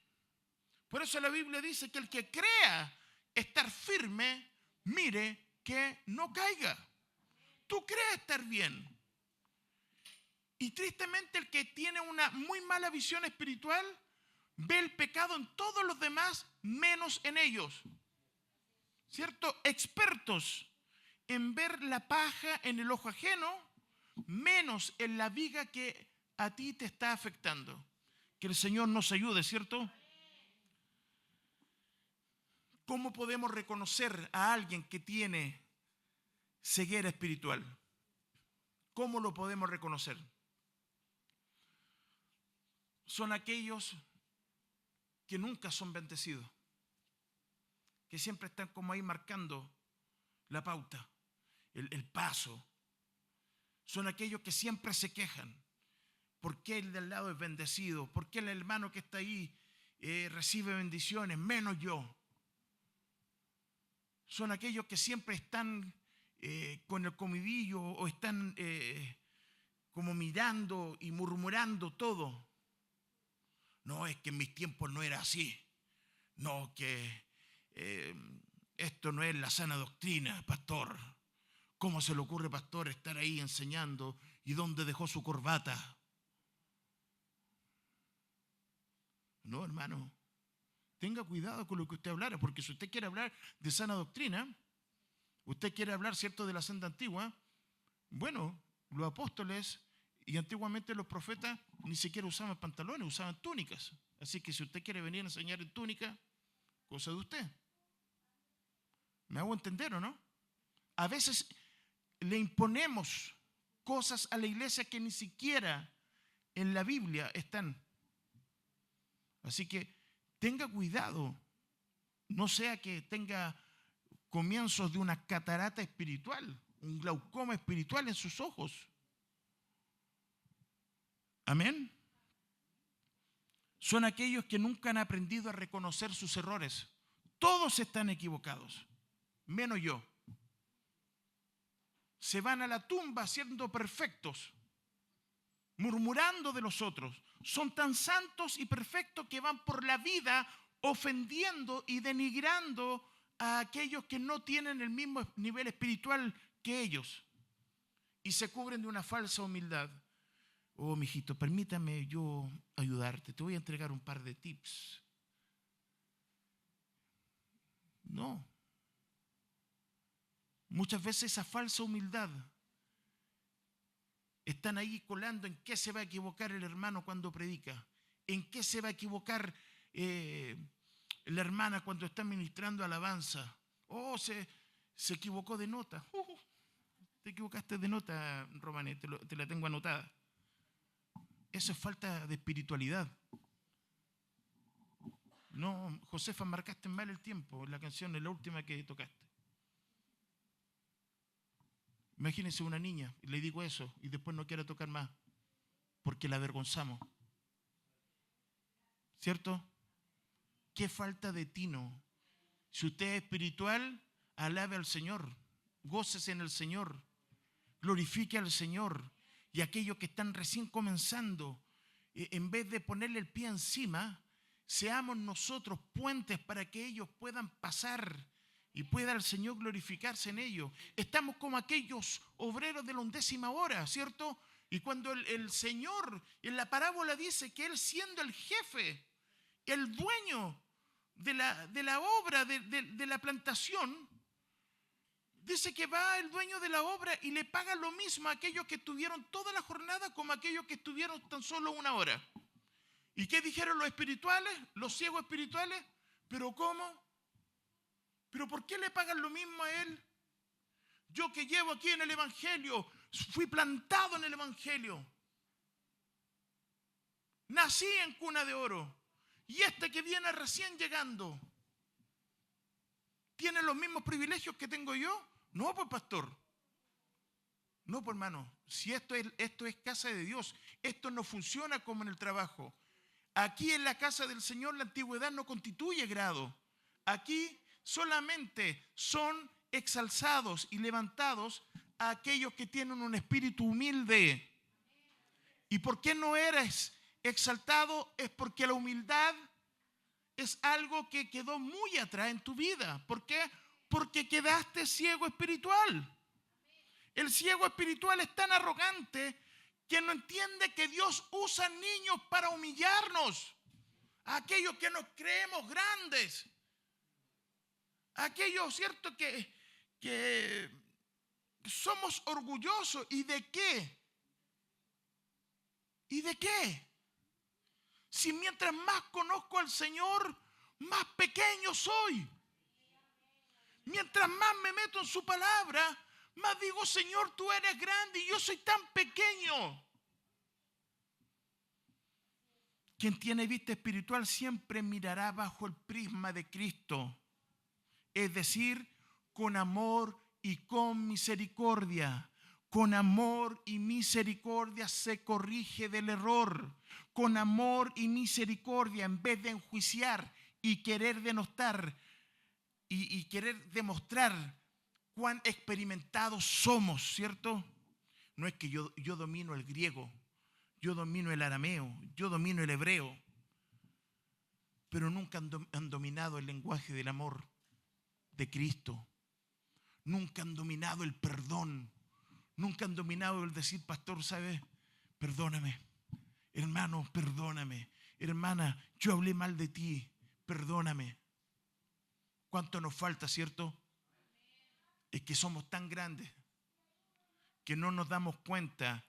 Por eso la Biblia dice que el que crea estar firme, mire que no caiga. Tú crees estar bien. Y tristemente el que tiene una muy mala visión espiritual ve el pecado en todos los demás menos en ellos. ¿Cierto? Expertos en ver la paja en el ojo ajeno menos en la viga que a ti te está afectando. Que el Señor nos ayude, ¿cierto? ¿Cómo podemos reconocer a alguien que tiene ceguera espiritual? ¿Cómo lo podemos reconocer? Son aquellos que nunca son bendecidos, que siempre están como ahí marcando la pauta, el paso. Son aquellos que siempre se quejan. ¿Por qué el de al lado es bendecido? ¿Por qué el hermano que está ahí recibe bendiciones, menos yo? Son aquellos que siempre están con el comidillo o están como mirando y murmurando todo. No, es que en mis tiempos no era así. No, que esto no es la sana doctrina, pastor. ¿Cómo se le ocurre, pastor, estar ahí enseñando? ¿Y dónde dejó su corbata? No, hermano. Tenga cuidado con lo que usted hablara, porque si usted quiere hablar de sana doctrina, usted quiere hablar, ¿cierto?, de la senda antigua. Bueno, los apóstoles y antiguamente los profetas ni siquiera usaban pantalones, usaban túnicas. Así que si usted quiere venir a enseñar en túnica, cosa de usted. ¿Me hago entender o no? A veces le imponemos cosas a la iglesia que ni siquiera en la Biblia están. Así que tenga cuidado, no sea que tenga comienzos de una catarata espiritual, un glaucoma espiritual en sus ojos. Amén. Son aquellos que nunca han aprendido a reconocer sus errores. Todos están equivocados, menos yo. Se van a la tumba siendo perfectos, murmurando de los otros. Son tan santos y perfectos que van por la vida ofendiendo y denigrando a aquellos que no tienen el mismo nivel espiritual que ellos. Y se cubren de una falsa humildad. Oh, mijito, permítame yo ayudarte. Te voy a entregar un par de tips. No. Muchas veces esa falsa humildad están ahí colando en qué se va a equivocar el hermano cuando predica, en qué se va a equivocar la hermana cuando está ministrando alabanza. Oh, se equivocó de nota. Te equivocaste de nota, Romané, te la tengo anotada. Eso es falta de espiritualidad. No, Josefa, marcaste mal el tiempo en la canción, en la última que tocaste. Imagínense una niña, y le digo eso, y después no quiere tocar más, porque la avergonzamos. ¿Cierto? Qué falta de tino. Si usted es espiritual, alabe al Señor, gócese en el Señor, glorifique al Señor. Y aquellos que están recién comenzando, en vez de ponerle el pie encima, seamos nosotros puentes para que ellos puedan pasar y pueda el Señor glorificarse en ellos. Estamos como aquellos obreros de la 11ª hora, ¿cierto? Y cuando el Señor en la parábola dice que Él, siendo el jefe, el dueño de la obra, de la plantación, dice que va el dueño de la obra y le paga lo mismo a aquellos que estuvieron toda la jornada como a aquellos que estuvieron tan solo 1 hora. ¿Y qué dijeron los espirituales, los ciegos espirituales? ¿Pero cómo? ¿Pero por qué le pagan lo mismo a él? Yo que llevo aquí en el Evangelio, fui plantado en el Evangelio. Nací en cuna de oro. Y este que viene recién llegando, ¿tiene los mismos privilegios que tengo yo? No, pues pastor. No, pues hermano. Si esto es casa de Dios, esto no funciona como en el trabajo. Aquí en la casa del Señor la antigüedad no constituye grado. Aquí solamente son exalzados y levantados a aquellos que tienen un espíritu humilde. ¿Y por qué no eres exaltado? Es porque la humildad es algo que quedó muy atrás en tu vida. ¿Por qué? Porque quedaste ciego espiritual. El ciego espiritual es tan arrogante que no entiende que Dios usa niños para humillarnos. A aquellos que nos creemos grandes. Aquellos, ¿cierto?, que somos orgullosos. ¿Y de qué? ¿Y de qué? Si mientras más conozco al Señor, más pequeño soy. Mientras más me meto en su palabra, más digo, Señor, tú eres grande y yo soy tan pequeño. Quien tiene vista espiritual siempre mirará bajo el prisma de Cristo. es decir, con amor y con misericordia. Con amor y misericordia se corrige del error. Con amor y misericordia, en vez de enjuiciar y querer denostar y querer demostrar cuán experimentados somos, ¿cierto? No es que yo domino el griego, yo domino el arameo, yo domino el hebreo, pero nunca han dominado el lenguaje del amor de Cristo. Nunca han dominado el perdón. Nunca han dominado el decir, pastor, ¿sabes? Perdóname. Hermano, perdóname. Hermana, yo hablé mal de ti. Perdóname. ¿Cuánto nos falta, cierto? Es que somos tan grandes que no nos damos cuenta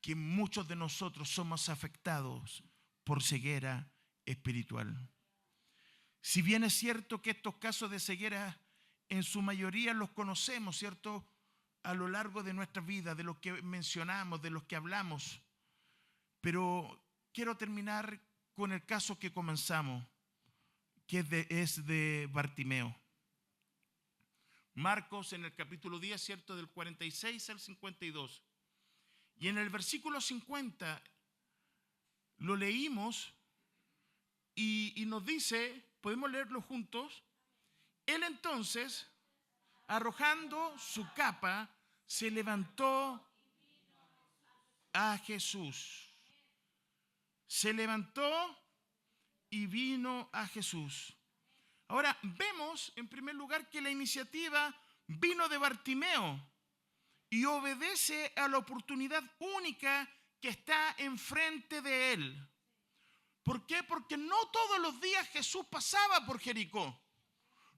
que muchos de nosotros somos afectados por ceguera espiritual. Si bien es cierto que estos casos de ceguera en su mayoría los conocemos, ¿cierto? A lo largo de nuestra vida, de los que mencionamos, de los que hablamos. Pero quiero terminar con el caso que comenzamos, que es de Bartimeo. Marcos en el capítulo 10, ¿cierto? Del 46 al 52. Y en el versículo 50 lo leímos y nos dice, podemos leerlo juntos. Él entonces, arrojando su capa, se levantó a Jesús. Se levantó y vino a Jesús. Ahora, vemos en primer lugar que la iniciativa vino de Bartimeo y obedece a la oportunidad única que está enfrente de él. ¿Por qué? Porque no todos los días Jesús pasaba por Jericó.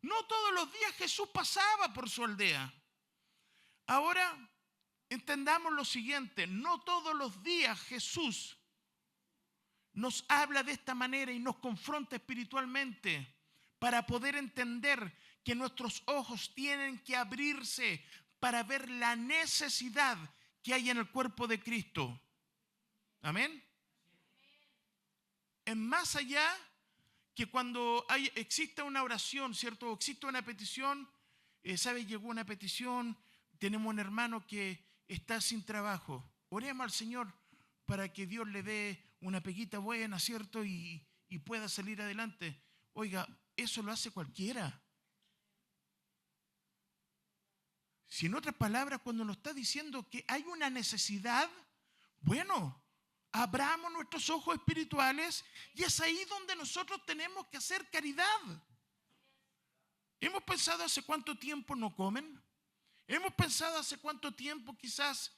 No todos los días Jesús pasaba por su aldea. Ahora, entendamos lo siguiente, no todos los días Jesús nos habla de esta manera y nos confronta espiritualmente para poder entender que nuestros ojos tienen que abrirse para ver la necesidad que hay en el cuerpo de Cristo. Amén. Es más allá que cuando exista una oración, ¿cierto? O existe una petición, ¿sabes? Llegó una petición, tenemos un hermano que está sin trabajo. Oremos al Señor para que Dios le dé una peguita buena, ¿cierto? Y pueda salir adelante. Oiga, eso lo hace cualquiera. Si en otras palabras, cuando nos está diciendo que hay una necesidad, bueno, abramos nuestros ojos espirituales y es ahí donde nosotros tenemos que hacer caridad. ¿Hemos pensado hace cuánto tiempo no comen? ¿Hemos pensado hace cuánto tiempo quizás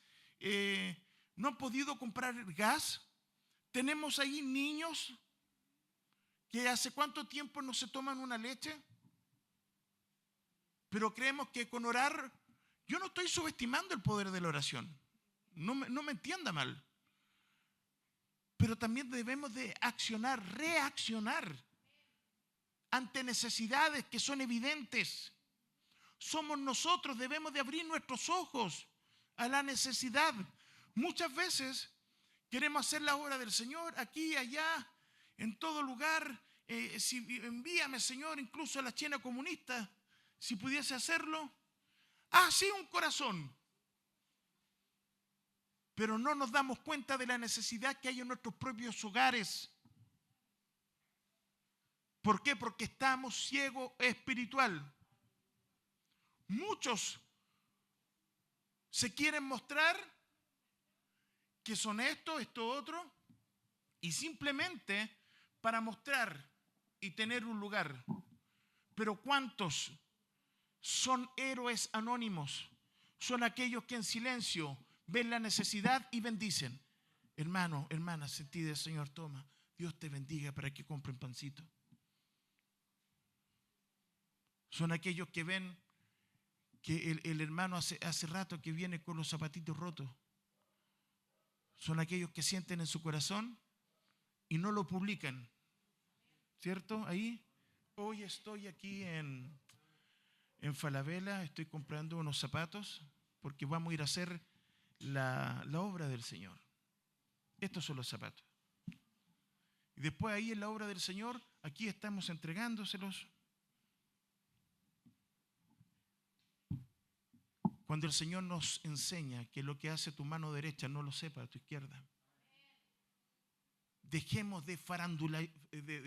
no han podido comprar gas? Tenemos ahí niños que hace cuánto tiempo no se toman una leche. Pero creemos que con orar, yo no estoy subestimando el poder de la oración. No me entienda mal. Pero también debemos de accionar, reaccionar ante necesidades que son evidentes. Somos nosotros, debemos de abrir nuestros ojos a la necesidad. Muchas veces queremos hacer la obra del Señor aquí, allá, en todo lugar. Envíame, Señor, incluso a la China comunista, si pudiese hacerlo. Así un corazón. Pero no nos damos cuenta de la necesidad que hay en nuestros propios hogares. ¿Por qué? Porque estamos ciegos espiritual. Muchos se quieren mostrar que son esto, otro, y simplemente para mostrar y tener un lugar. Pero ¿cuántos son héroes anónimos? Son aquellos que en silencio ven la necesidad y bendicen. Hermano, hermana, sentí del Señor, toma, Dios te bendiga para que compren pancito. Son aquellos que ven que el hermano hace rato que viene con los zapatitos rotos. Son aquellos que sienten en su corazón y no lo publican. ¿Cierto? Ahí, hoy estoy aquí en Falabella, estoy comprando unos zapatos porque vamos a ir a hacer la obra del Señor. Estos son los zapatos. Y después ahí en la obra del Señor, aquí estamos entregándoselos. Cuando el Señor nos enseña que lo que hace tu mano derecha no lo sepa tu izquierda. Dejemos de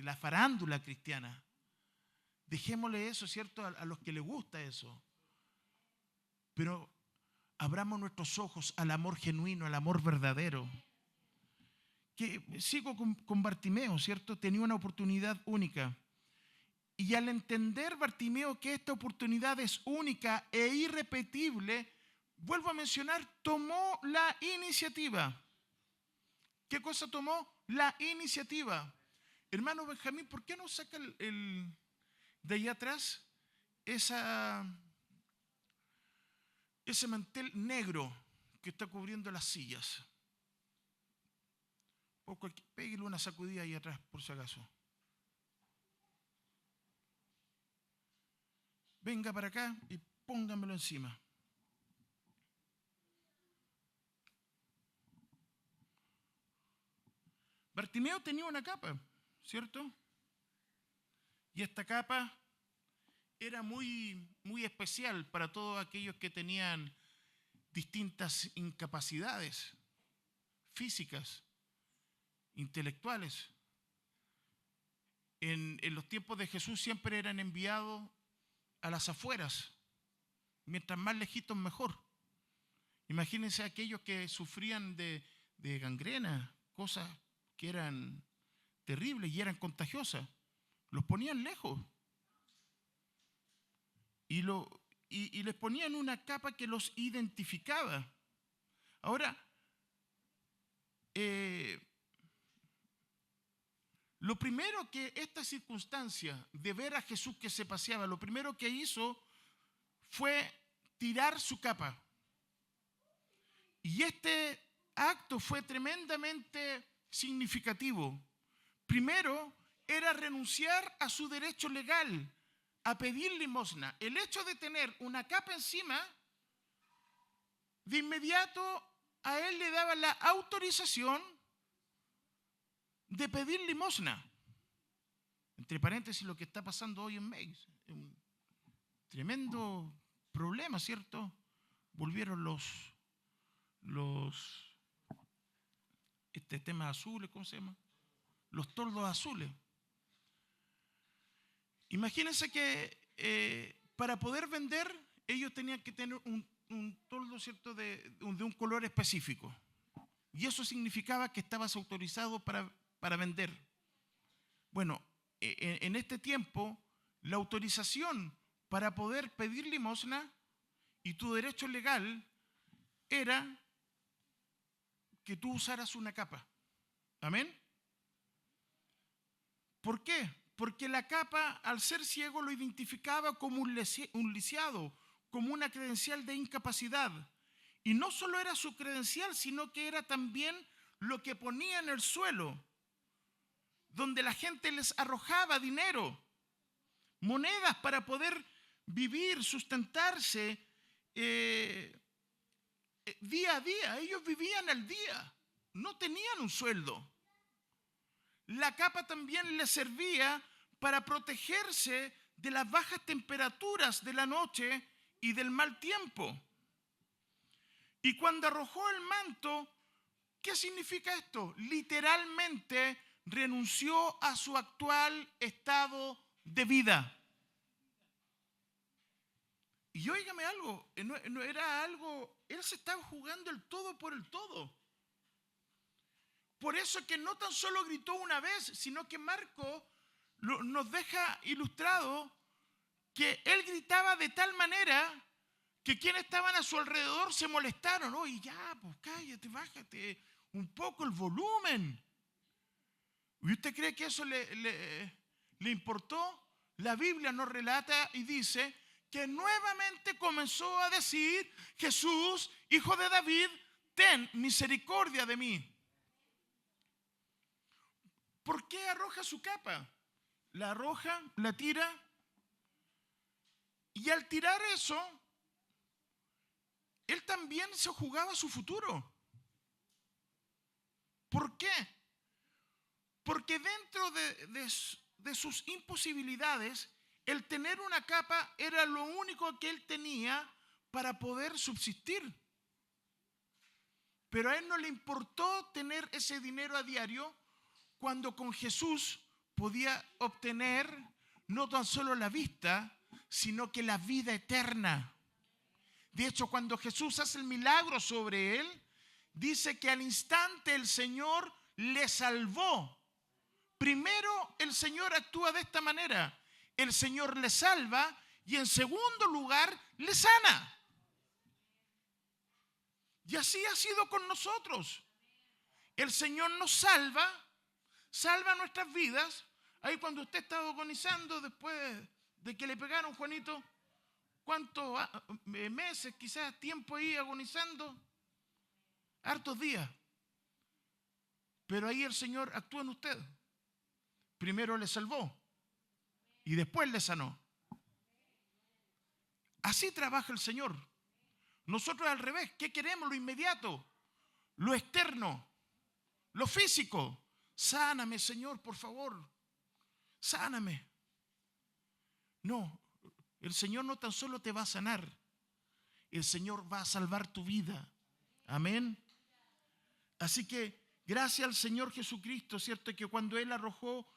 la farándula cristiana. Dejémosle eso, ¿cierto? A los que les gusta eso. Pero abramos nuestros ojos al amor genuino, al amor verdadero. Que sigo con Bartimeo, ¿cierto? Tenía una oportunidad única. Y al entender Bartimeo que esta oportunidad es única e irrepetible, vuelvo a mencionar, tomó la iniciativa. ¿Qué cosa tomó? La iniciativa. Hermano Benjamín, ¿por qué no saca de ahí atrás ese mantel negro que está cubriendo las sillas? Pégale una sacudida ahí atrás, por si acaso. Venga para acá y póngamelo encima. Bartimeo tenía una capa, ¿cierto? Y esta capa era muy, muy especial para todos aquellos que tenían distintas incapacidades físicas, intelectuales. En los tiempos de Jesús siempre eran enviados a las afueras. Mientras más lejitos, mejor. Imagínense aquellos que sufrían de gangrena, cosas que eran terribles y eran contagiosas. Los ponían lejos. Y les ponían una capa que los identificaba. Ahora, lo primero que esta circunstancia de ver a Jesús que se paseaba, lo primero que hizo fue tirar su capa. Y este acto fue tremendamente significativo. Primero, era renunciar a su derecho legal a pedir limosna. El hecho de tener una capa encima, de inmediato a él le daba la autorización de pedir limosna. Entre paréntesis, lo que está pasando hoy en México. Un tremendo problema, ¿cierto? Volvieron este tema azules, ¿cómo se llama? Los toldos azules. Imagínense que para poder vender, ellos tenían que tener un toldo, ¿cierto?, de un color específico. Y eso significaba que estabas autorizado para vender. Bueno, en este tiempo, la autorización para poder pedir limosna y tu derecho legal era que tú usaras una capa. ¿Amén? ¿Por qué? Porque la capa, al ser ciego, lo identificaba como un lisiado, como una credencial de incapacidad. Y no solo era su credencial, sino que era también lo que ponía en el suelo, donde la gente les arrojaba dinero, monedas para poder vivir, sustentarse día a día. Ellos vivían al día, no tenían un sueldo. La capa también les servía para protegerse de las bajas temperaturas de la noche y del mal tiempo. Y cuando arrojó el manto, ¿qué significa esto? Literalmente renunció a su actual estado de vida. Y óigame algo, no era algo, él se estaba jugando el todo por el todo. Por eso que no tan solo gritó una vez, sino que Marcos nos deja ilustrado que él gritaba de tal manera que quienes estaban a su alrededor se molestaron. Oye, ya, pues cállate, bájate un poco el volumen. ¿Y usted cree que eso le importó? La Biblia nos relata y dice que nuevamente comenzó a decir: Jesús, hijo de David, ten misericordia de mí. ¿Por qué arroja su capa? La arroja, la tira, y al tirar eso, él también se jugaba su futuro. ¿Por qué? Porque dentro de sus imposibilidades, el tener una capa era lo único que él tenía para poder subsistir. Pero a él no le importó tener ese dinero a diario cuando con Jesús podía obtener no tan solo la vista, sino que la vida eterna. De hecho, cuando Jesús hace el milagro sobre él, dice que al instante el Señor le salvó. Primero, el Señor actúa de esta manera. El Señor le salva y en segundo lugar, le sana. Y así ha sido con nosotros. El Señor nos salva nuestras vidas. Ahí cuando usted estaba agonizando después de que le pegaron, Juanito, ¿cuántos meses, quizás tiempo ahí agonizando? Hartos días. Pero ahí el Señor actúa en usted. Primero le salvó y después le sanó. Así trabaja el Señor. Nosotros al revés, ¿qué queremos? Lo inmediato, lo externo, lo físico. Sáname, Señor, por favor. Sáname. No, el Señor no tan solo te va a sanar, el Señor va a salvar tu vida. Amén. Así que gracias al Señor Jesucristo, ¿cierto? Que cuando Él arrojó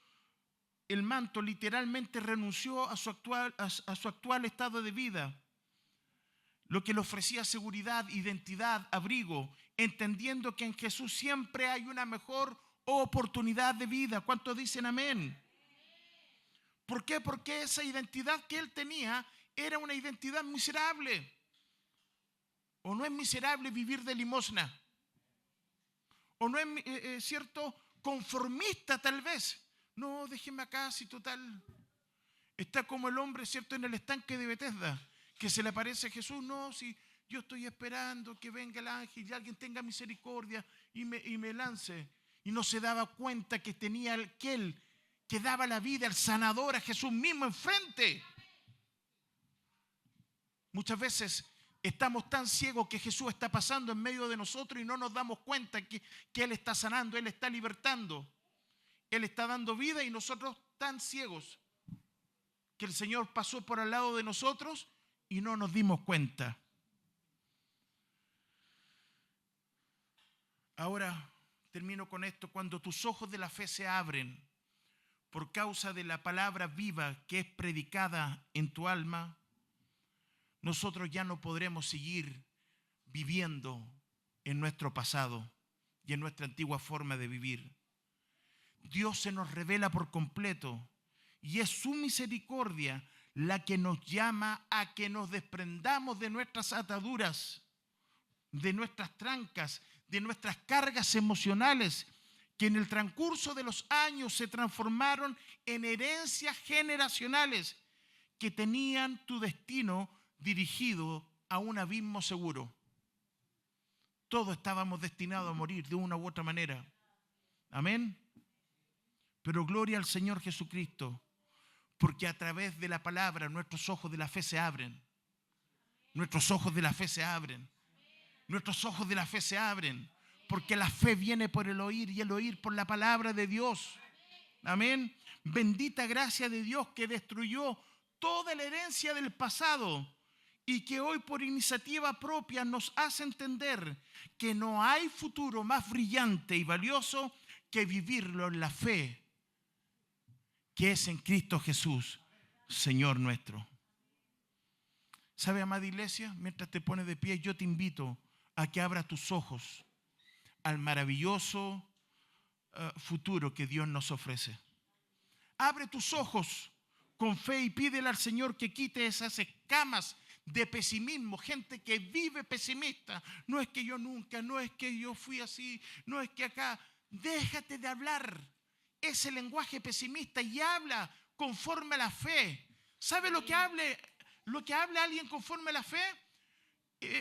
el manto, literalmente renunció a su actual estado de vida, lo que le ofrecía seguridad, identidad, abrigo, entendiendo que en Jesús siempre hay una mejor oportunidad de vida. ¿Cuántos dicen amén? ¿Por qué? Porque esa identidad que él tenía era una identidad miserable. ¿O no es miserable vivir de limosna? ¿O no es cierto, conformista tal vez? No, déjeme acá, si total. Está como el hombre, ¿cierto?, en el estanque de Betesda, que se le aparece a Jesús. No, si yo estoy esperando que venga el ángel y alguien tenga misericordia y me lance. Y no se daba cuenta que tenía aquel que daba la vida, el sanador, a Jesús mismo enfrente. Muchas veces estamos tan ciegos que Jesús está pasando en medio de nosotros y no nos damos cuenta que Él está sanando, Él está libertando, Él está dando vida, y nosotros tan ciegos que el Señor pasó por al lado de nosotros y no nos dimos cuenta. Ahora termino con esto. Cuando tus ojos de la fe se abren por causa de la palabra viva que es predicada en tu alma, nosotros ya no podremos seguir viviendo en nuestro pasado y en nuestra antigua forma de vivir. Dios se nos revela por completo y es su misericordia la que nos llama a que nos desprendamos de nuestras ataduras, de nuestras trancas, de nuestras cargas emocionales, que en el transcurso de los años se transformaron en herencias generacionales que tenían tu destino dirigido a un abismo seguro. Todos estábamos destinados a morir de una u otra manera. Amén. Pero gloria al Señor Jesucristo, porque a través de la palabra nuestros ojos de la fe se abren. Nuestros ojos de la fe se abren. Nuestros ojos de la fe se abren. Porque la fe viene por el oír y el oír por la palabra de Dios. Amén. Bendita gracia de Dios que destruyó toda la herencia del pasado y que hoy por iniciativa propia nos hace entender que no hay futuro más brillante y valioso que vivirlo en la fe que es en Cristo Jesús, Señor nuestro. ¿Sabe, amada iglesia? Mientras te pones de pie, yo te invito a que abras tus ojos al maravilloso futuro que Dios nos ofrece. Abre tus ojos con fe y pídele al Señor que quite esas escamas de pesimismo. Gente que vive pesimista. No es que yo nunca, no es que yo fui así, no es que acá. Déjate de hablar ese lenguaje pesimista y habla conforme a la fe. ¿Sabe lo que habla alguien conforme a la fe?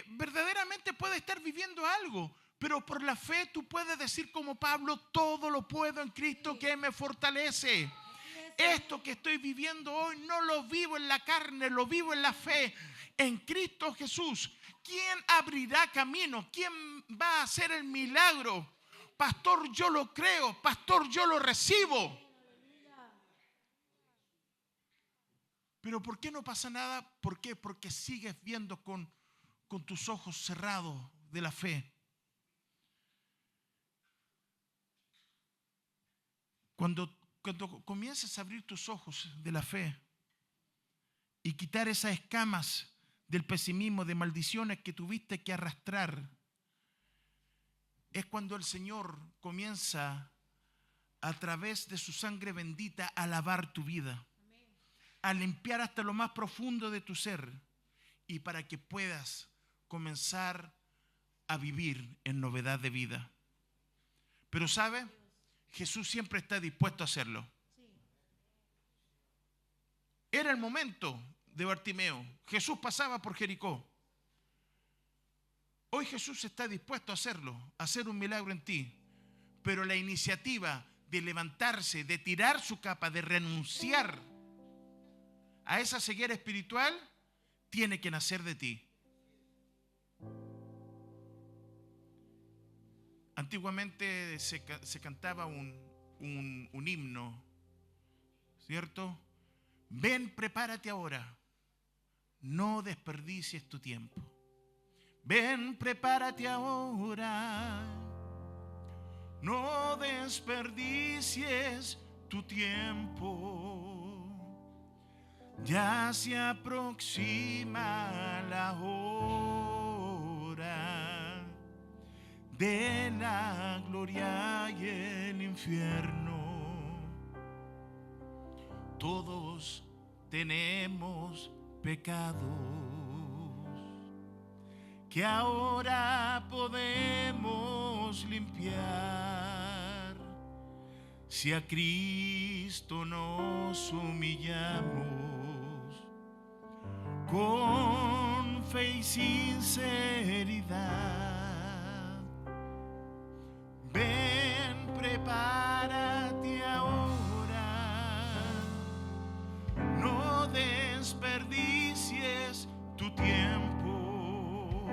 Verdaderamente puede estar viviendo algo, pero por la fe tú puedes decir como Pablo: todo lo puedo en Cristo que me fortalece. Esto que estoy viviendo hoy no lo vivo en la carne, lo vivo en la fe, en Cristo Jesús. ¿Quién abrirá camino? ¿Quién va a hacer el milagro? Pastor, yo lo creo. Pastor, yo lo recibo. Pero ¿por qué no pasa nada? ¿Por qué? Porque sigues viendo con con tus ojos cerrados de la fe. Cuando comiences a abrir tus ojos de la fe y quitar esas escamas del pesimismo, de maldiciones que tuviste que arrastrar, es cuando el Señor comienza a través de su sangre bendita a lavar tu vida, a limpiar hasta lo más profundo de tu ser, y para que puedas comenzar a vivir en novedad de vida. Pero ¿sabe? Jesús siempre está dispuesto a hacerlo. Era el momento de Bartimeo. Jesús pasaba por Jericó. Hoy Jesús está dispuesto a hacerlo, a hacer un milagro en ti. Pero la iniciativa de levantarse, de tirar su capa, de renunciar a esa ceguera espiritual, tiene que nacer de ti. Antiguamente se cantaba un himno, ¿cierto? Ven, prepárate ahora, no desperdicies tu tiempo. Ven, prepárate ahora, no desperdicies tu tiempo. Ya se aproxima la hora de la gloria y el infierno. Todos tenemos pecados que ahora podemos limpiar si a Cristo nos humillamos con fe y sinceridad. Ven, prepárate ahora, no desperdicies tu tiempo,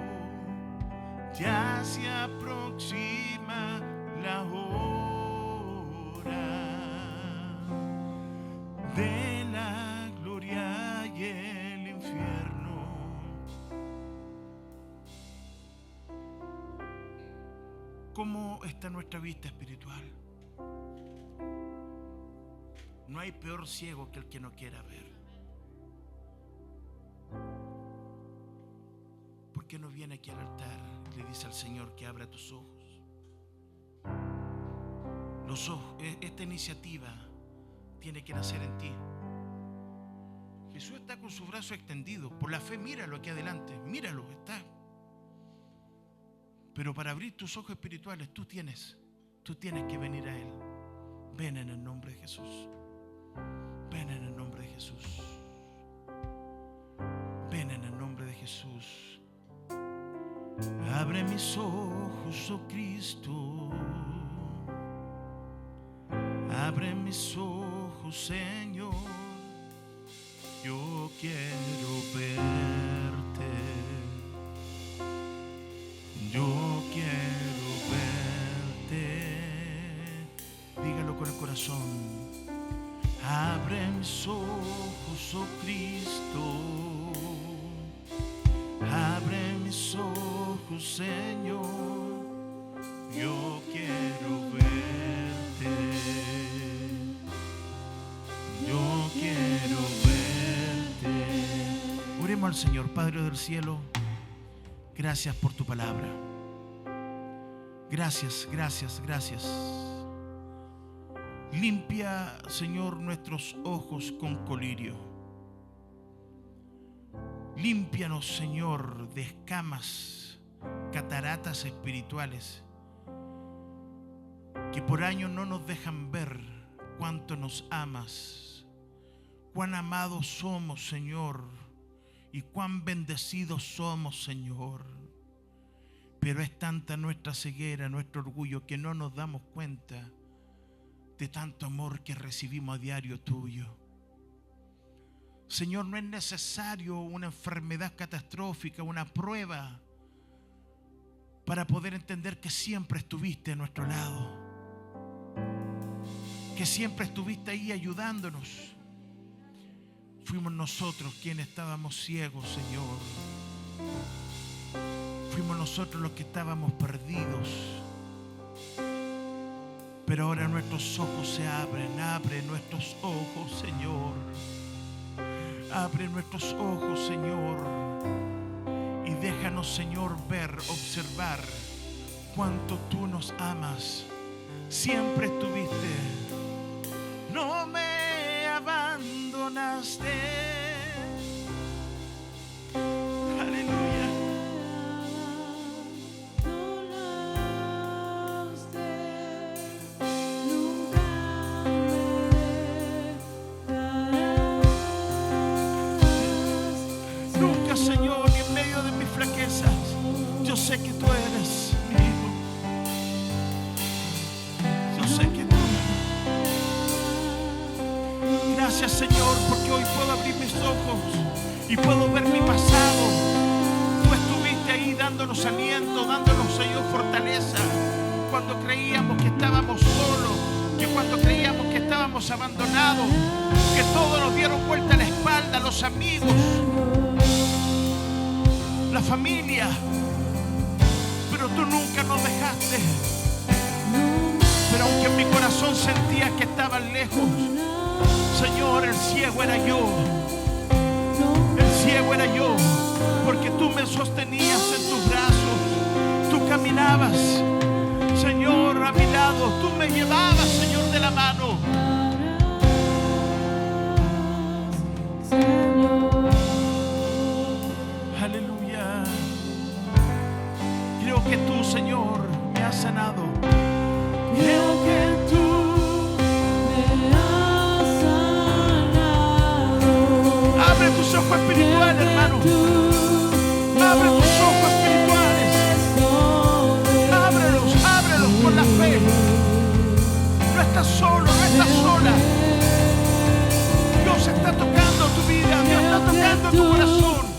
ya se aproxima la hora de la gloria y el infierno. ¿Cómo está nuestra vista espiritual? No hay peor ciego que el que no quiera ver. ¿Por qué no viene aquí al altar y le dice al Señor que abra tus ojos? Los ojos, esta iniciativa tiene que nacer en ti. Jesús está con su brazo extendido. Por la fe, míralo aquí adelante. Míralo, está. Pero para abrir tus ojos espirituales, tú tienes que venir a Él. Ven en el nombre de Jesús. Ven en el nombre de Jesús. Ven en el nombre de Jesús. Abre mis ojos, oh Cristo. Abre mis ojos, Señor. Yo quiero verte. Yo quiero verte. Dígalo con el corazón. Abre mis ojos, oh Cristo. Abre mis ojos, Señor. Yo quiero verte. Yo quiero verte. Oremos al Señor. Padre del cielo, gracias por tu palabra. Gracias, gracias, gracias. Limpia, Señor, nuestros ojos con colirio. Límpianos, Señor, de escamas, cataratas espirituales que por años no nos dejan ver cuánto nos amas, cuán amados somos, Señor, y cuán bendecidos somos, Señor. Pero es tanta nuestra ceguera, nuestro orgullo, que no nos damos cuenta de tanto amor que recibimos a diario tuyo. Señor, no es necesario una enfermedad catastrófica, una prueba, para poder entender que siempre estuviste a nuestro lado, que siempre estuviste ahí ayudándonos. Fuimos nosotros quienes estábamos ciegos, Señor, fuimos nosotros los que estábamos perdidos. Pero ahora nuestros ojos se abren. Abre nuestros ojos, Señor. Abre nuestros ojos, Señor. Y déjanos, Señor, ver, observar cuánto tú nos amas. Siempre estuviste. No me abandonaste. Aleluya. Nunca, Señor, ni en medio de mis flaquezas, yo sé que tú eres mi hijo. Yo sé que tú. Gracias, Señor, porque hoy puedo abrir mis ojos y puedo ver mi pasado. Tú estuviste ahí dándonos aliento, dándonos, Señor, fortaleza. Cuando creíamos que estábamos solos, que cuando creíamos que estábamos abandonados, que todos nos dieron vuelta a la espalda, los amigos, la familia. Pero tú nunca nos dejaste. Pero aunque en mi corazón sentía que estaban lejos, Señor, el ciego era yo. El ciego era yo, porque tú me sostenías en tus brazos. Tú caminabas, Señor, a mi lado. Tú me llevabas, Señor, de la mano. Aleluya. Creo que tú, Señor, me has sanado. Creo que tú abre tus ojos espirituales, hermano. Abre tus ojos espirituales. Ábrelos, ábrelos con la fe. No estás solo, no estás sola. Dios está tocando tu vida. Dios está tocando tu corazón.